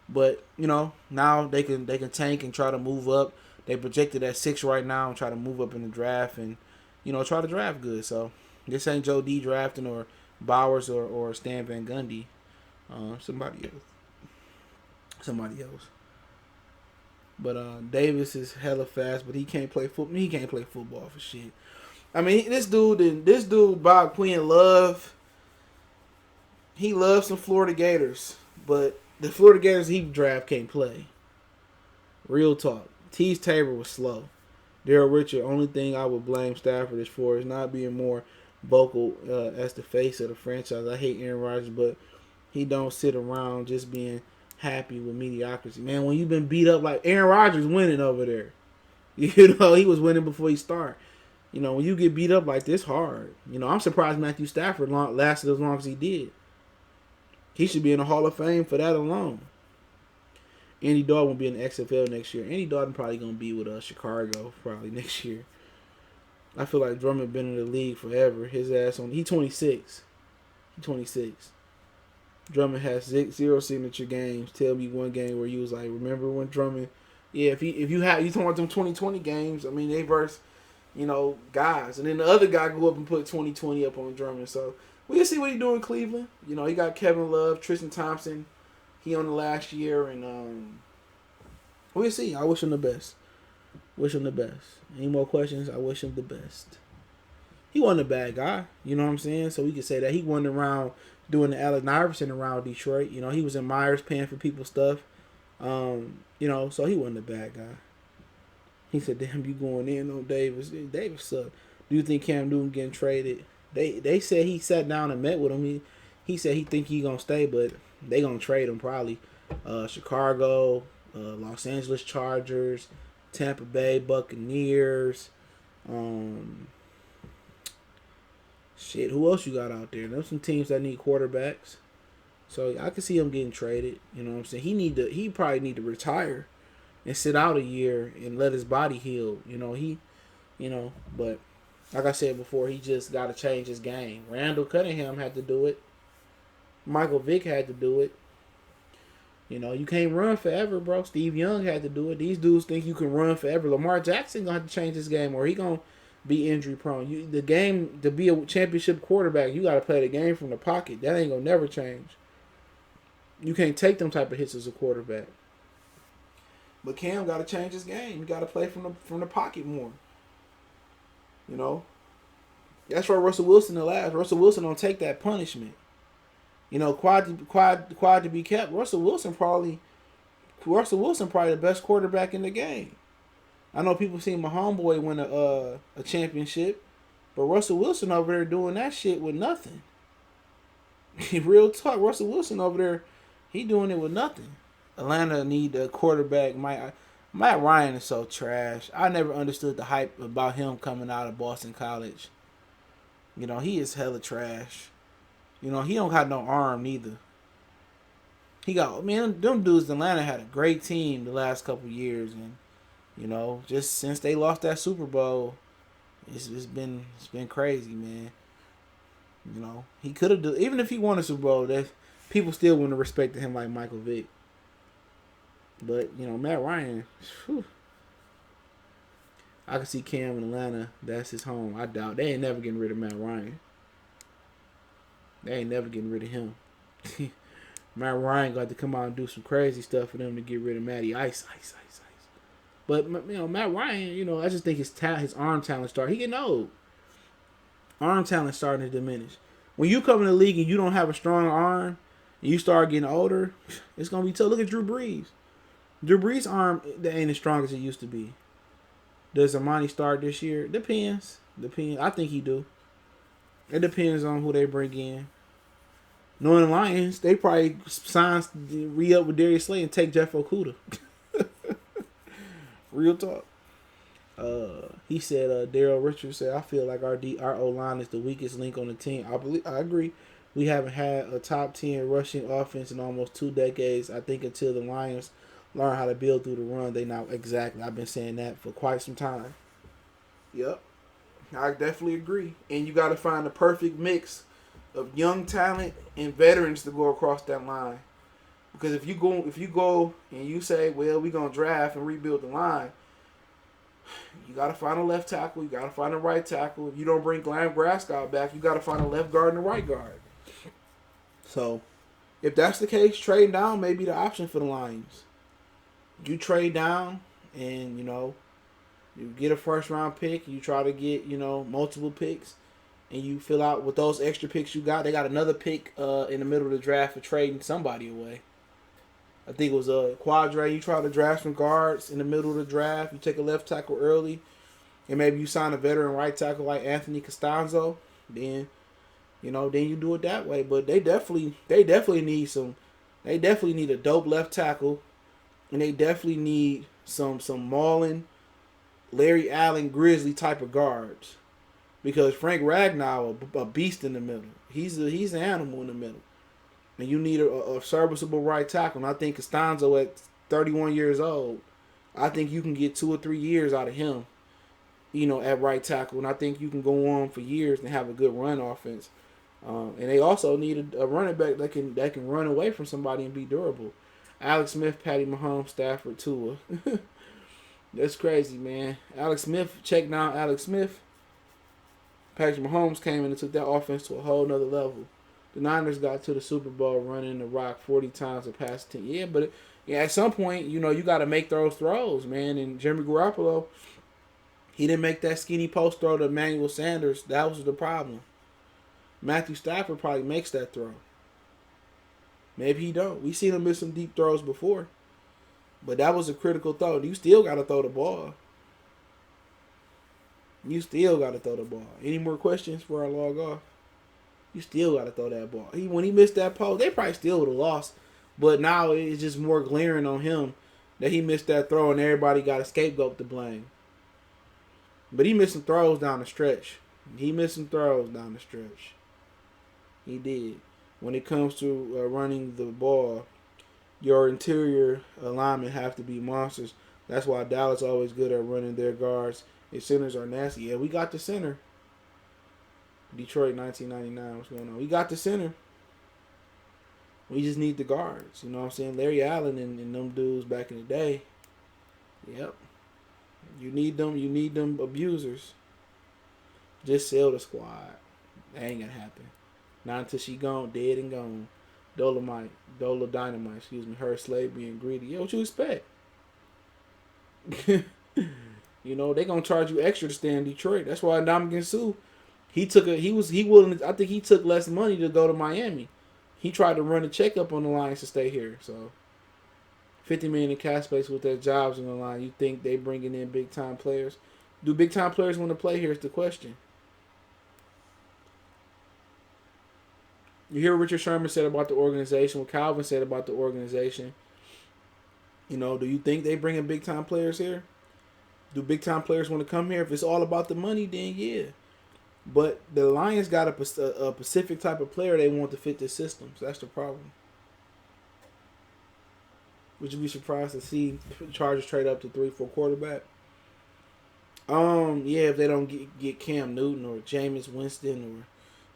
But, now they can tank and try to move up. They projected at 6 right now and try to move up in the draft and, try to draft good. So, this ain't Joe D drafting or Bowers or Stan Van Gundy. Somebody else. But Davis is hella fast, but he can't play football. He can't play football for shit. I mean, this dude Bob Quinn he loves some Florida Gators, but the Florida Gators he draft can't play. Real talk. Tease Tabor was slow. Daryl Richard, only thing I would blame Stafford is for is not being more vocal as the face of the franchise. I hate Aaron Rodgers, but he don't sit around just being happy with mediocrity. Man, when you've been beat up like Aaron Rodgers winning over there. You know, he was winning before he started. You know, when you get beat up like this hard, you know, I'm surprised Matthew Stafford lasted as long as he did. He should be in the Hall of Fame for that alone. Andy Dalton will be in the XFL next year. Andy Dalton probably going to be with Chicago probably next year. I feel like Drummond been in the league forever. His ass on, he 26. He 26. Drummond has 0 signature games. Tell me one game where you was like, remember when Drummond? Yeah, if you talking about them 2020 games, I mean they verse, you know, guys, and then the other guy go up and put 2020 up on Drummond. So we'll see what he do in Cleveland. You know, he got Kevin Love, Tristan Thompson. He on the last year, and we'll see. I wish him the best. Wish him the best. Any more questions? I wish him the best. He wasn't a bad guy. You know what I'm saying? So we could say that he wasn't around doing the Allen Iverson around Detroit. You know, he was in Myers paying for people's stuff. You know, so he wasn't a bad guy. He said, damn, you going in on Davis. Davis sucked. Do you think Cam Newton getting traded? They said he sat down and met with him. He said he think he going to stay, but they going to trade him probably. Chicago, Los Angeles Chargers, Tampa Bay Buccaneers. Shit, who else you got out there? There's some teams that need quarterbacks. So I can see him getting traded. You know what I'm saying? He probably need to retire and sit out a year and let his body heal. But like I said before, he just got to change his game. Randall Cunningham had to do it. Michael Vick had to do it. You know, you can't run forever, bro. Steve Young had to do it. These dudes think you can run forever. Lamar Jackson gonna have to change his game, or he gonna be injury prone. The game to be a championship quarterback, you gotta play the game from the pocket. That ain't gonna never change. You can't take them type of hits as a quarterback. But Cam got to change his game. He got to play from the pocket more. You know, that's why Russell Wilson the last. Russell Wilson don't take that punishment. You know, quad to be kept. Russell Wilson probably the best quarterback in the game. I know people seen my homeboy win a championship, but Russell Wilson over there doing that shit with nothing. Real talk, Russell Wilson over there, he doing it with nothing. Atlanta need a quarterback. Matt Ryan is so trash. I never understood the hype about him coming out of Boston College. You know, he is hella trash. You know, he don't have no arm neither. Them dudes in Atlanta had a great team the last couple years, and you know, just since they lost that Super Bowl, it's been crazy, man. You know, he could have even if he won a Super Bowl, that people still wouldn't have respected him like Michael Vick. But you know, Matt Ryan, whew, I can see Cam in Atlanta. That's his home. I doubt they ain't never getting rid of Matt Ryan. They ain't never getting rid of him. Matt Ryan got to come out and do some crazy stuff for them to get rid of Matty Ice. But you know, Matt Ryan, you know, I just think his arm talent he getting old. Arm talent starting to diminish. When you come in the league and you don't have a strong arm, and you start getting older, it's gonna be tough. Look at Drew Brees. Drew Brees' arm that ain't as strong as it used to be. Does Amani start this year? Depends. I think he do. It depends on who they bring in. Knowing the Lions, they probably re-up with Darius Slay and take Jeff Okudah. Real talk. He said, Daryl Richards said, I feel like our O-line is the weakest link on the team. I agree. We haven't had a top 10 rushing offense in almost 2 decades. I think until the Lions learn how to build through the run, they not exactly. I've been saying that for quite some time. Yep. I definitely agree. And you got to find the perfect mix of young talent and veterans to go across that line. Because if you go and you say, well, we're going to draft and rebuild the line, you got to find a left tackle. You got to find a right tackle. If you don't bring Glenn Grascott back, you got to find a left guard and a right guard. So, if that's the case, trading down may be the option for the Lions. You trade down and, you know, you get a first-round pick. You try to get, you know, multiple picks. And you fill out with those extra picks you got. They got another pick in the middle of the draft for trading somebody away. I think it was a Quadre. You try to draft some guards in the middle of the draft. You take a left tackle early. And maybe you sign a veteran right tackle like Anthony Costanzo. Then, you know, then you do it that way. But they definitely need a dope left tackle. And they definitely need some mauling Larry Allen, Grizzly type of guards. Because Frank Ragnow, a beast in the middle. He's an animal in the middle. And you need a serviceable right tackle. And I think Costanzo at 31 years old, I think you can get 2 or 3 years out of him, at right tackle. And I think you can go on for years and have a good run offense. And they also need a running back that can run away from somebody and be durable. Alex Smith, Patty Mahomes, Stafford, Tua. That's crazy, man. Alex Smith, check now Alex Smith. Patrick Mahomes came in and took that offense to a whole nother level. The Niners got to the Super Bowl running the rock 40 times and passed 10. Yeah, but at some point, you got to make those throws, man. And Jimmy Garoppolo, he didn't make that skinny post throw to Emmanuel Sanders. That was the problem. Matthew Stafford probably makes that throw. Maybe he don't. We seen him miss some deep throws before. But that was a critical throw. You still got to throw the ball. Any more questions before I log off? You still got to throw that ball. When he missed that post, they probably still would have lost. But now it's just more glaring on him that he missed that throw and everybody got a scapegoat to blame. But he missed some throws down the stretch. He did. When it comes to running the ball, your interior alignment have to be monsters. That's why Dallas always good at running their guards. Their centers are nasty. Yeah, we got the center. Detroit 1999, what's going on? We got the center. We just need the guards. You know what I'm saying? Larry Allen and them dudes back in the day. Yep. You need them abusers. Just sell the squad. That ain't gonna happen. Not until she gone, dead and gone. Dola Dynamite, her Slay being greedy. Yeah, what you expect? They gonna charge you extra to stay in Detroit. That's why Ndamukong Suh, he took less money to go to Miami. He tried to run a checkup on the Lions to stay here. So $50 million in cap space with their jobs on the line. You think they bringing in big time players? Do big time players want to play here is the question. You hear what Richard Sherman said about the organization, what Calvin said about the organization. Do you think they bringing big time players here? Do big time players want to come here? If it's all about the money, then yeah. But the Lions got a specific type of player they want to fit this system. So that's the problem. Would you be surprised to see Chargers trade up to 3 for quarterback? Yeah, if they don't get Cam Newton or Jameis Winston or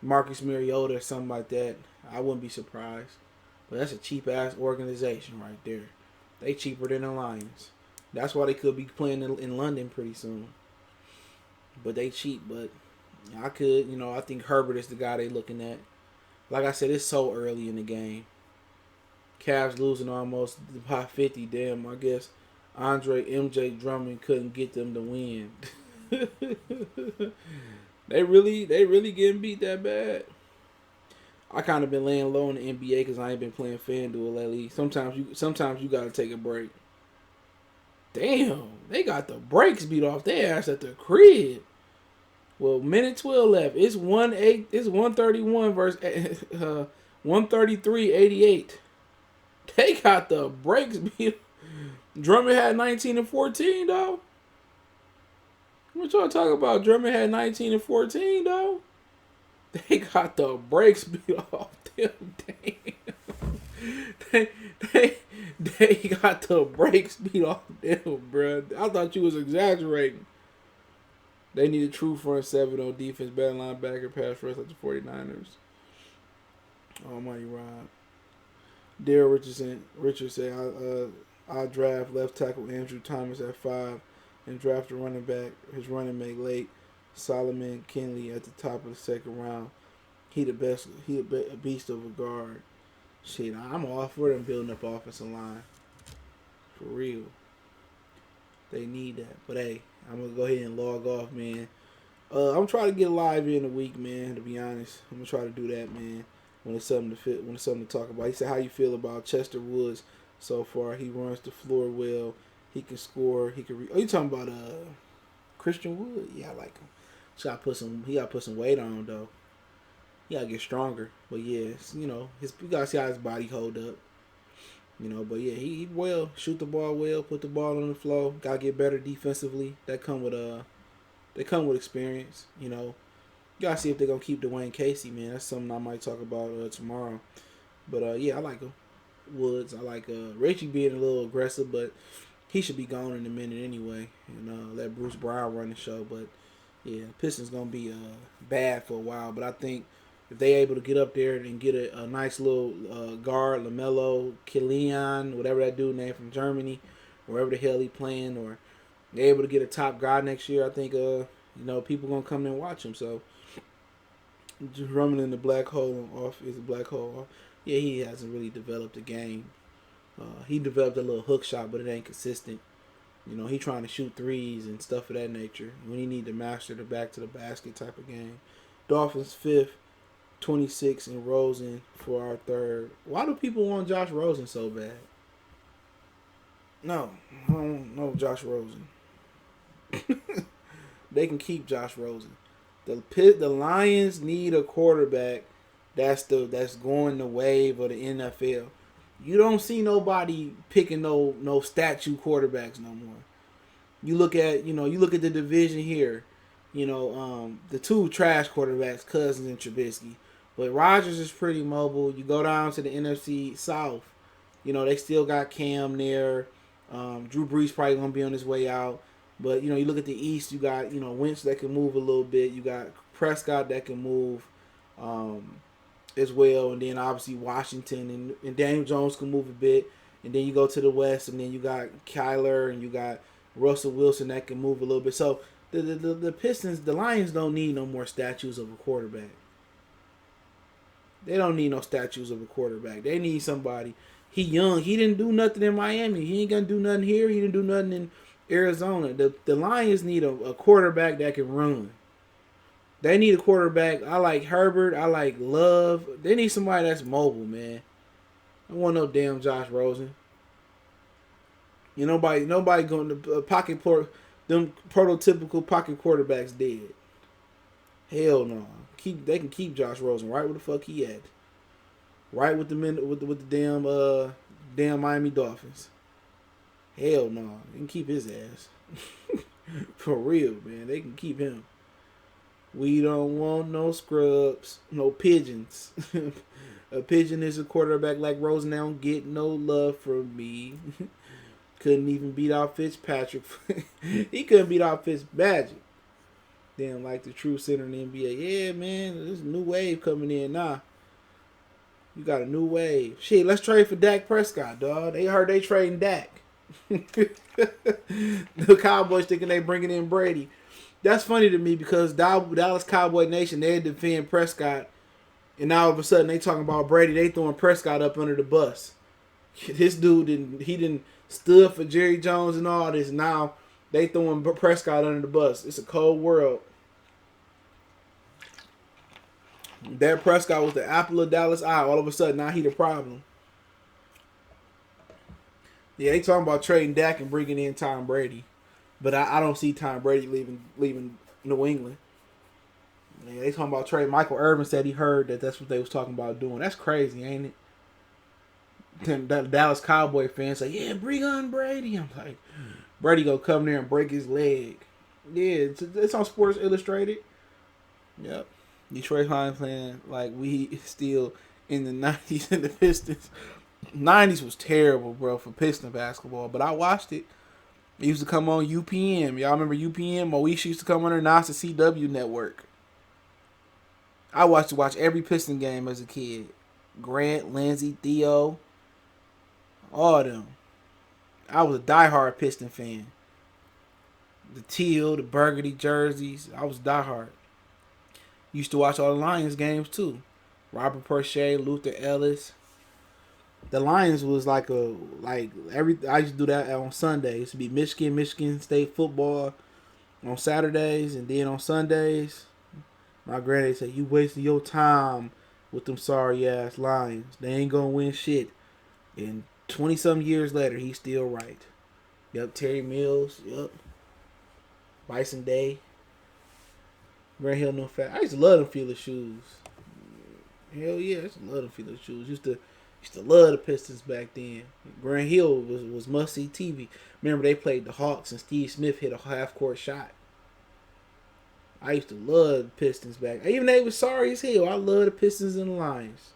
Marcus Mariota or something like that, I wouldn't be surprised. But that's a cheap ass organization right there. They cheaper than the Lions. That's why they could be playing in London pretty soon. But they cheap. But I think Herbert is the guy they looking at. Like I said, it's so early in the game. Cavs losing almost by 50. Damn, I guess Andre MJ Drummond couldn't get them to win. They really getting beat that bad. I kind of been laying low in the NBA because I ain't been playing FanDuel lately. Sometimes you gotta take a break. Damn, they got the brakes beat off their ass at the crib. Well, minute 12 left. It's 131 versus 133-88. They got the brakes beat. Drummond had 19 and 14 though. What y'all talking about? Drummond had 19 and 14 though. They got the brakes beat off them. Damn. They got the brakes beat off them, bro. I thought you was exaggerating. They need a true front seven on defense, better linebacker, pass rush like the 49ers. Almighty Rob. Daryl Richard said, I'll draft left tackle Andrew Thomas at 5 and draft a running back, his running mate late, Solomon Kinley at the top of the second round. He a beast of a guard. Shit, I'm all for them building up offensive line. For real. They need that. But hey, I'm going to go ahead and log off, man. I'm trying to get live in a week, man, to be honest. I'm going to try to do that, man, when it's something to talk about. He said, how you feel about Chester Woods so far? He runs the floor well. He can score. He can you talking about Christian Wood? Yeah, I like him. He got to put some weight on him, though. He got to get stronger. But, yeah, you got to see how his body hold up. But yeah, he well, shoot the ball well, put the ball on the floor. Gotta get better defensively. They come with experience. You gotta see if they're gonna keep Dwayne Casey, man. That's something I might talk about tomorrow. But yeah, I like him. Woods. I like Reggie being a little aggressive, but he should be gone in a minute anyway. And let Bruce Brown run the show. But yeah, Pistons gonna be bad for a while. But I think if they able to get up there and get a nice little guard, LaMelo, Killian, whatever that dude name from Germany, wherever the hell he playing, or they able to get a top guy next year, I think people gonna come in and watch him. So just running in the black hole off is a black hole. Yeah, he hasn't really developed a game. He developed a little hook shot, but it ain't consistent. He trying to shoot threes and stuff of that nature when he need to master the back to the basket type of game. Dolphins 5th, 26 in Rosen for our 3rd. Why do people want Josh Rosen so bad? No, I don't know Josh Rosen. They can keep Josh Rosen. The Lions need a quarterback that's going the wave of the NFL. You don't see nobody picking no statue quarterbacks no more. You look at the division here. The two trash quarterbacks, Cousins and Trubisky. But Rodgers is pretty mobile. You go down to the NFC South. They still got Cam there. Drew Brees probably gonna be on his way out. But you look at the East. You got Wentz that can move a little bit. You got Prescott that can move as well, and then obviously Washington and Daniel Jones can move a bit. And then you go to the West, and then you got Kyler and you got Russell Wilson that can move a little bit. So the Pistons, the Lions don't need no more statues of a quarterback. They don't need no statues of a quarterback. They need somebody. He young. He didn't do nothing in Miami. He ain't gonna do nothing here. He didn't do nothing in Arizona. The Lions need a quarterback that can run. They need a quarterback. I like Herbert. I like Love. They need somebody that's mobile, man. I don't want no damn Josh Rosen. Nobody going to pocket port. Them prototypical pocket quarterbacks dead. Hell no. They can keep Josh Rosen right where the fuck he at. Right with the damn Miami Dolphins. Hell no. They can keep his ass. For real, man. They can keep him. We don't want no scrubs, no pigeons. A pigeon is a quarterback like Rosen. They don't get no love from me. Couldn't even beat out Fitzpatrick. He couldn't beat out Fitzmagic. Damn, like the true center in the NBA. Yeah, man, there's a new wave coming in now. You got a new wave. Shit, let's trade for Dak Prescott, dog. They heard they trading Dak. The Cowboys thinking they bringing in Brady. That's funny to me because Dallas Cowboy Nation, they defend Prescott, and now all of a sudden they talking about Brady. They throwing Prescott up under the bus. This dude didn't stood for Jerry Jones and all this. Now they throwing Prescott under the bus. It's a cold world. Dak Prescott was the apple of Dallas' eye. All of a sudden now he the problem. Yeah, they talking about trading Dak and bringing in Tom Brady. But I don't see Tom Brady leaving New England. Yeah, they talking about trade. Michael Irvin said he heard that's what they was talking about doing. That's crazy, ain't it? Then the Dallas Cowboy fans say, yeah, bring on Brady. I'm like, Brady gonna come there and break his leg. Yeah, it's on Sports Illustrated. Yep. Detroit Lions playing like we still in the 90s in the Pistons. 90s was terrible, bro, for Piston basketball. But I watched it. It used to come on UPN. Y'all remember UPN? Moesha used to come on there. Now it's the CW network. I watched every Piston game as a kid. Grant, Lindsey, Theo. All of them. I was a diehard Piston fan. The teal, the burgundy jerseys. I was diehard. Used to watch all the Lions games too. Robert Perche, Luther Ellis. The Lions was I used to do that on Sundays. It used to be Michigan State football on Saturdays, and then on Sundays, my granddad said, "You wasting your time with them sorry ass Lions. They ain't gonna win shit." And 20-some years later, he's still right. Yep, Terry Mills. Yep, Bison Day. Grant Hill, no fat. I used to love them Fila shoes. Hell yeah, I used to love them Fila shoes. Used to Used to love the Pistons back then. Grant Hill was must see TV. Remember they played the Hawks and Steve Smith hit a half court shot. I used to love the Pistons back. Even they was sorry as hell. I love the Pistons and the Lions.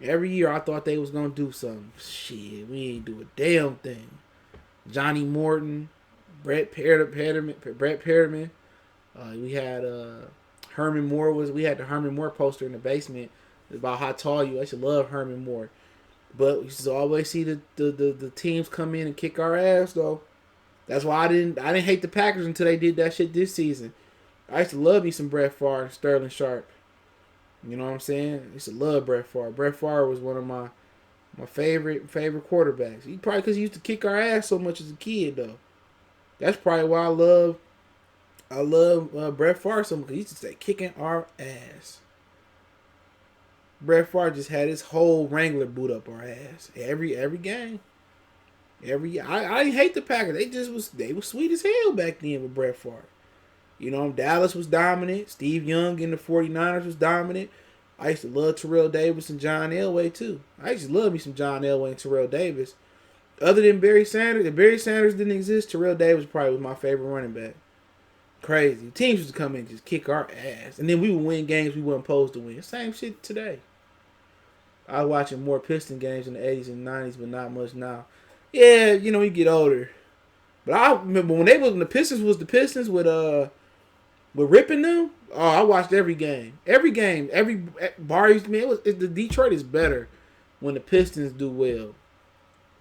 Every year I thought they was gonna do something. Shit, we ain't do a damn thing. Johnny Morton, Brett Perriman. We had Herman Moore. We had the Herman Moore poster in the basement about how tall you. I used to love Herman Moore. But we used to always see the teams come in and kick our ass though. That's why I didn't hate the Packers until they did that shit this season. I used to love me some Brett Favre and Sterling Sharp. You know what I'm saying? I used to love Brett Favre. Brett Favre was one of my favorite quarterbacks. He probably because he used to kick our ass so much as a kid though. That's probably why I love Brett Favre so much, because he used to say kicking our ass. Brett Favre just had his whole Wrangler boot up our ass every game. I didn't hate the Packers. They was sweet as hell back then with Brett Favre. You know, Dallas was dominant. Steve Young in the 49ers was dominant. I used to love Terrell Davis and John Elway too. I used to love me some John Elway and Terrell Davis. Other than Barry Sanders, if Barry Sanders didn't exist, Terrell Davis probably was my favorite running back. Crazy. Teams used to come in and just kick our ass. And then we would win games we weren't supposed to win. Same shit today. I was watching more Piston games in the 80s and 90s, but not much now. Yeah, you know, you get older. But I remember when the Pistons was the Pistons with ripping them. Oh, I watched every game. Every bar used to be. The Detroit is better when the Pistons do well.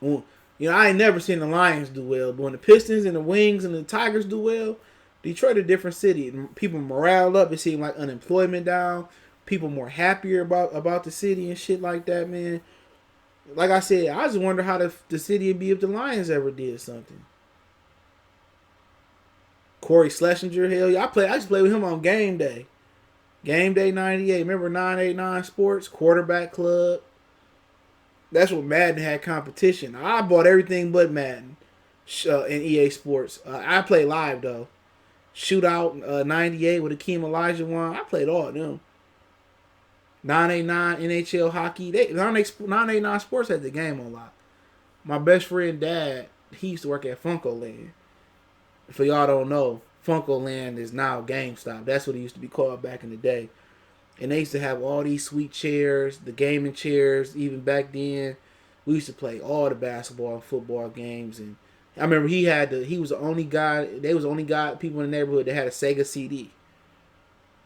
Well, you know, I ain't never seen the Lions do well, but when the Pistons and the Wings and the Tigers do well, Detroit a different city. People morale up. It seemed like unemployment down. People more happier about the city and shit like that, man. Like I said, I just wonder how the city would be if the Lions ever did something. Corey Schlesinger, hell yeah. I used to play with him on Game Day. Game Day 98. Remember 989 Sports? Quarterback Club. That's what Madden had competition. I bought everything but Madden in EA Sports. I played live, though. Shootout 98 with Akeem Olajuwon. I played all of them. 989 NHL hockey. 989 Sports had the game a lot. My best friend dad, he used to work at Funko Land. For y'all don't know, Funko Land is now GameStop. That's what it used to be called back in the day. And they used to have all these sweet chairs, the gaming chairs. Even back then, we used to play all the basketball and football games. And I remember he was the only guy. They was the only guy, people in the neighborhood that had a Sega CD.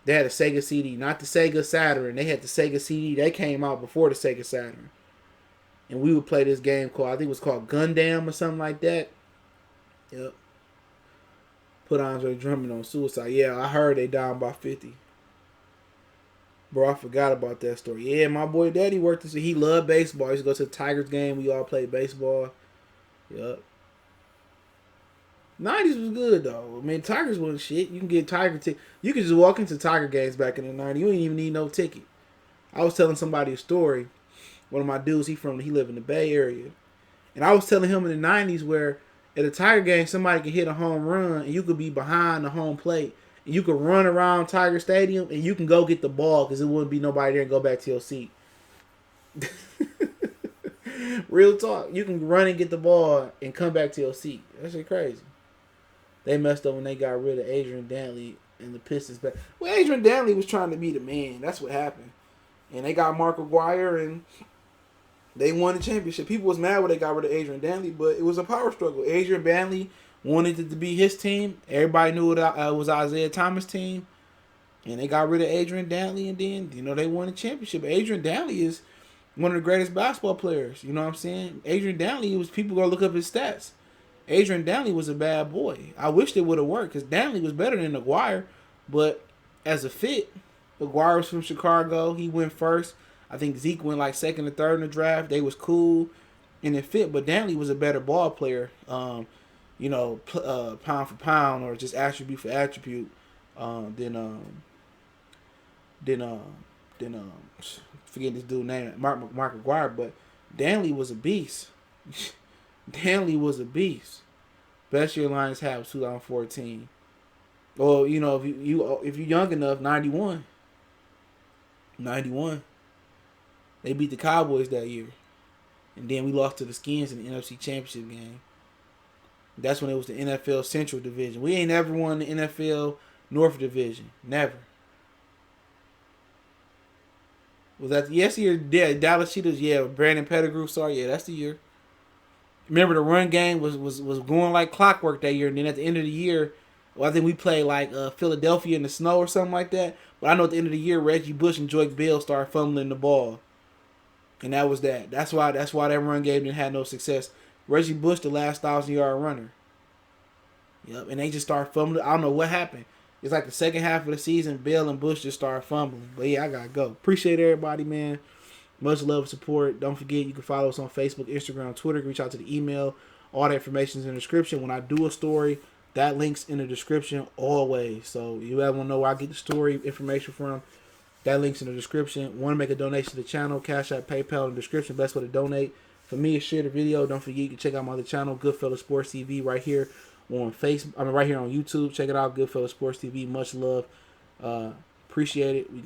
They had a Sega CD, not the Sega Saturn. They had the Sega CD. They came out before the Sega Saturn. And we would play this game called, I think it was called Gundam or something like that. Yep. Put Andre Drummond on suicide. Yeah, I heard they down by 50. Bro, I forgot about that story. Yeah, my boy Daddy worked this. He loved baseball. He used to go to the Tigers game. We all played baseball. Yep. 90s was good though. I mean, Tigers wasn't shit. You can get Tiger ticket. You could just walk into Tiger games back in the 90s. You didn't even need no ticket. I was telling somebody a story. One of my dudes, he lived in the Bay Area. And I was telling him in the 90s where at a Tiger game, somebody could hit a home run and you could be behind the home plate. And you could run around Tiger Stadium and you can go get the ball because it wouldn't be nobody there and go back to your seat. Real talk. You can run and get the ball and come back to your seat. That shit crazy. They messed up when they got rid of Adrian Dantley and the Pistons back. Well, Adrian Dantley was trying to be the man. That's what happened. And they got Mark Aguirre and they won the championship. People was mad when they got rid of Adrian Dantley, but it was a power struggle. Adrian Dantley wanted it to be his team. Everybody knew it was Isaiah Thomas' team. And they got rid of Adrian Dantley, and then, they won the championship. Adrian Dantley is one of the greatest basketball players. You know what I'm saying? Adrian Dantley, people going to look up his stats. Adrian Dantley was a bad boy. I wish it would have worked because Dantley was better than Aguirre. But as a fit, Aguirre was from Chicago. He went first. I think Zeke went like second or third in the draft. They was cool and it fit. But Dantley was a better ball player, pound for pound or just attribute for attribute than forget this dude's name, Mark Aguirre. But Dantley was a beast. Dantley was a beast. Best year Lions had was 2014. Or if you're young enough, 91. 91. They beat the Cowboys that year. And then we lost to the Skins in the NFC Championship game. That's when it was the NFL Central Division. We ain't never won the NFL North Division. Never. Was that yes year? Yeah, Dallas Cheetahs. Yeah, Brandon Pettigrew. Sorry, yeah, that's the year. Remember the run game was going like clockwork that year, and then at the end of the year, well, I think we played like Philadelphia in the snow or something like that. But I know at the end of the year, Reggie Bush and Joyke Bell started fumbling the ball, and that was that. That's why that run game didn't have no success. Reggie Bush, the last 1,000-yard runner. Yep, and they just started fumbling. I don't know what happened. It's like the second half of the season, Bell and Bush just started fumbling. But yeah, I gotta go. Appreciate everybody, man. Much love and support. Don't forget, you can follow us on Facebook, Instagram, Twitter. Reach out to the email. All the information is in the description. When I do a story, that link's in the description always. So you ever want to know where I get the story information from, that link's in the description. Want to make a donation to the channel, Cash App, PayPal in the description. Best way to donate. For me is share the video. Don't forget, you can check out my other channel, Goodfellas Sports TV, right here on Facebook. Right here on YouTube. Check it out, Goodfellas Sports TV. Much love. Appreciate it.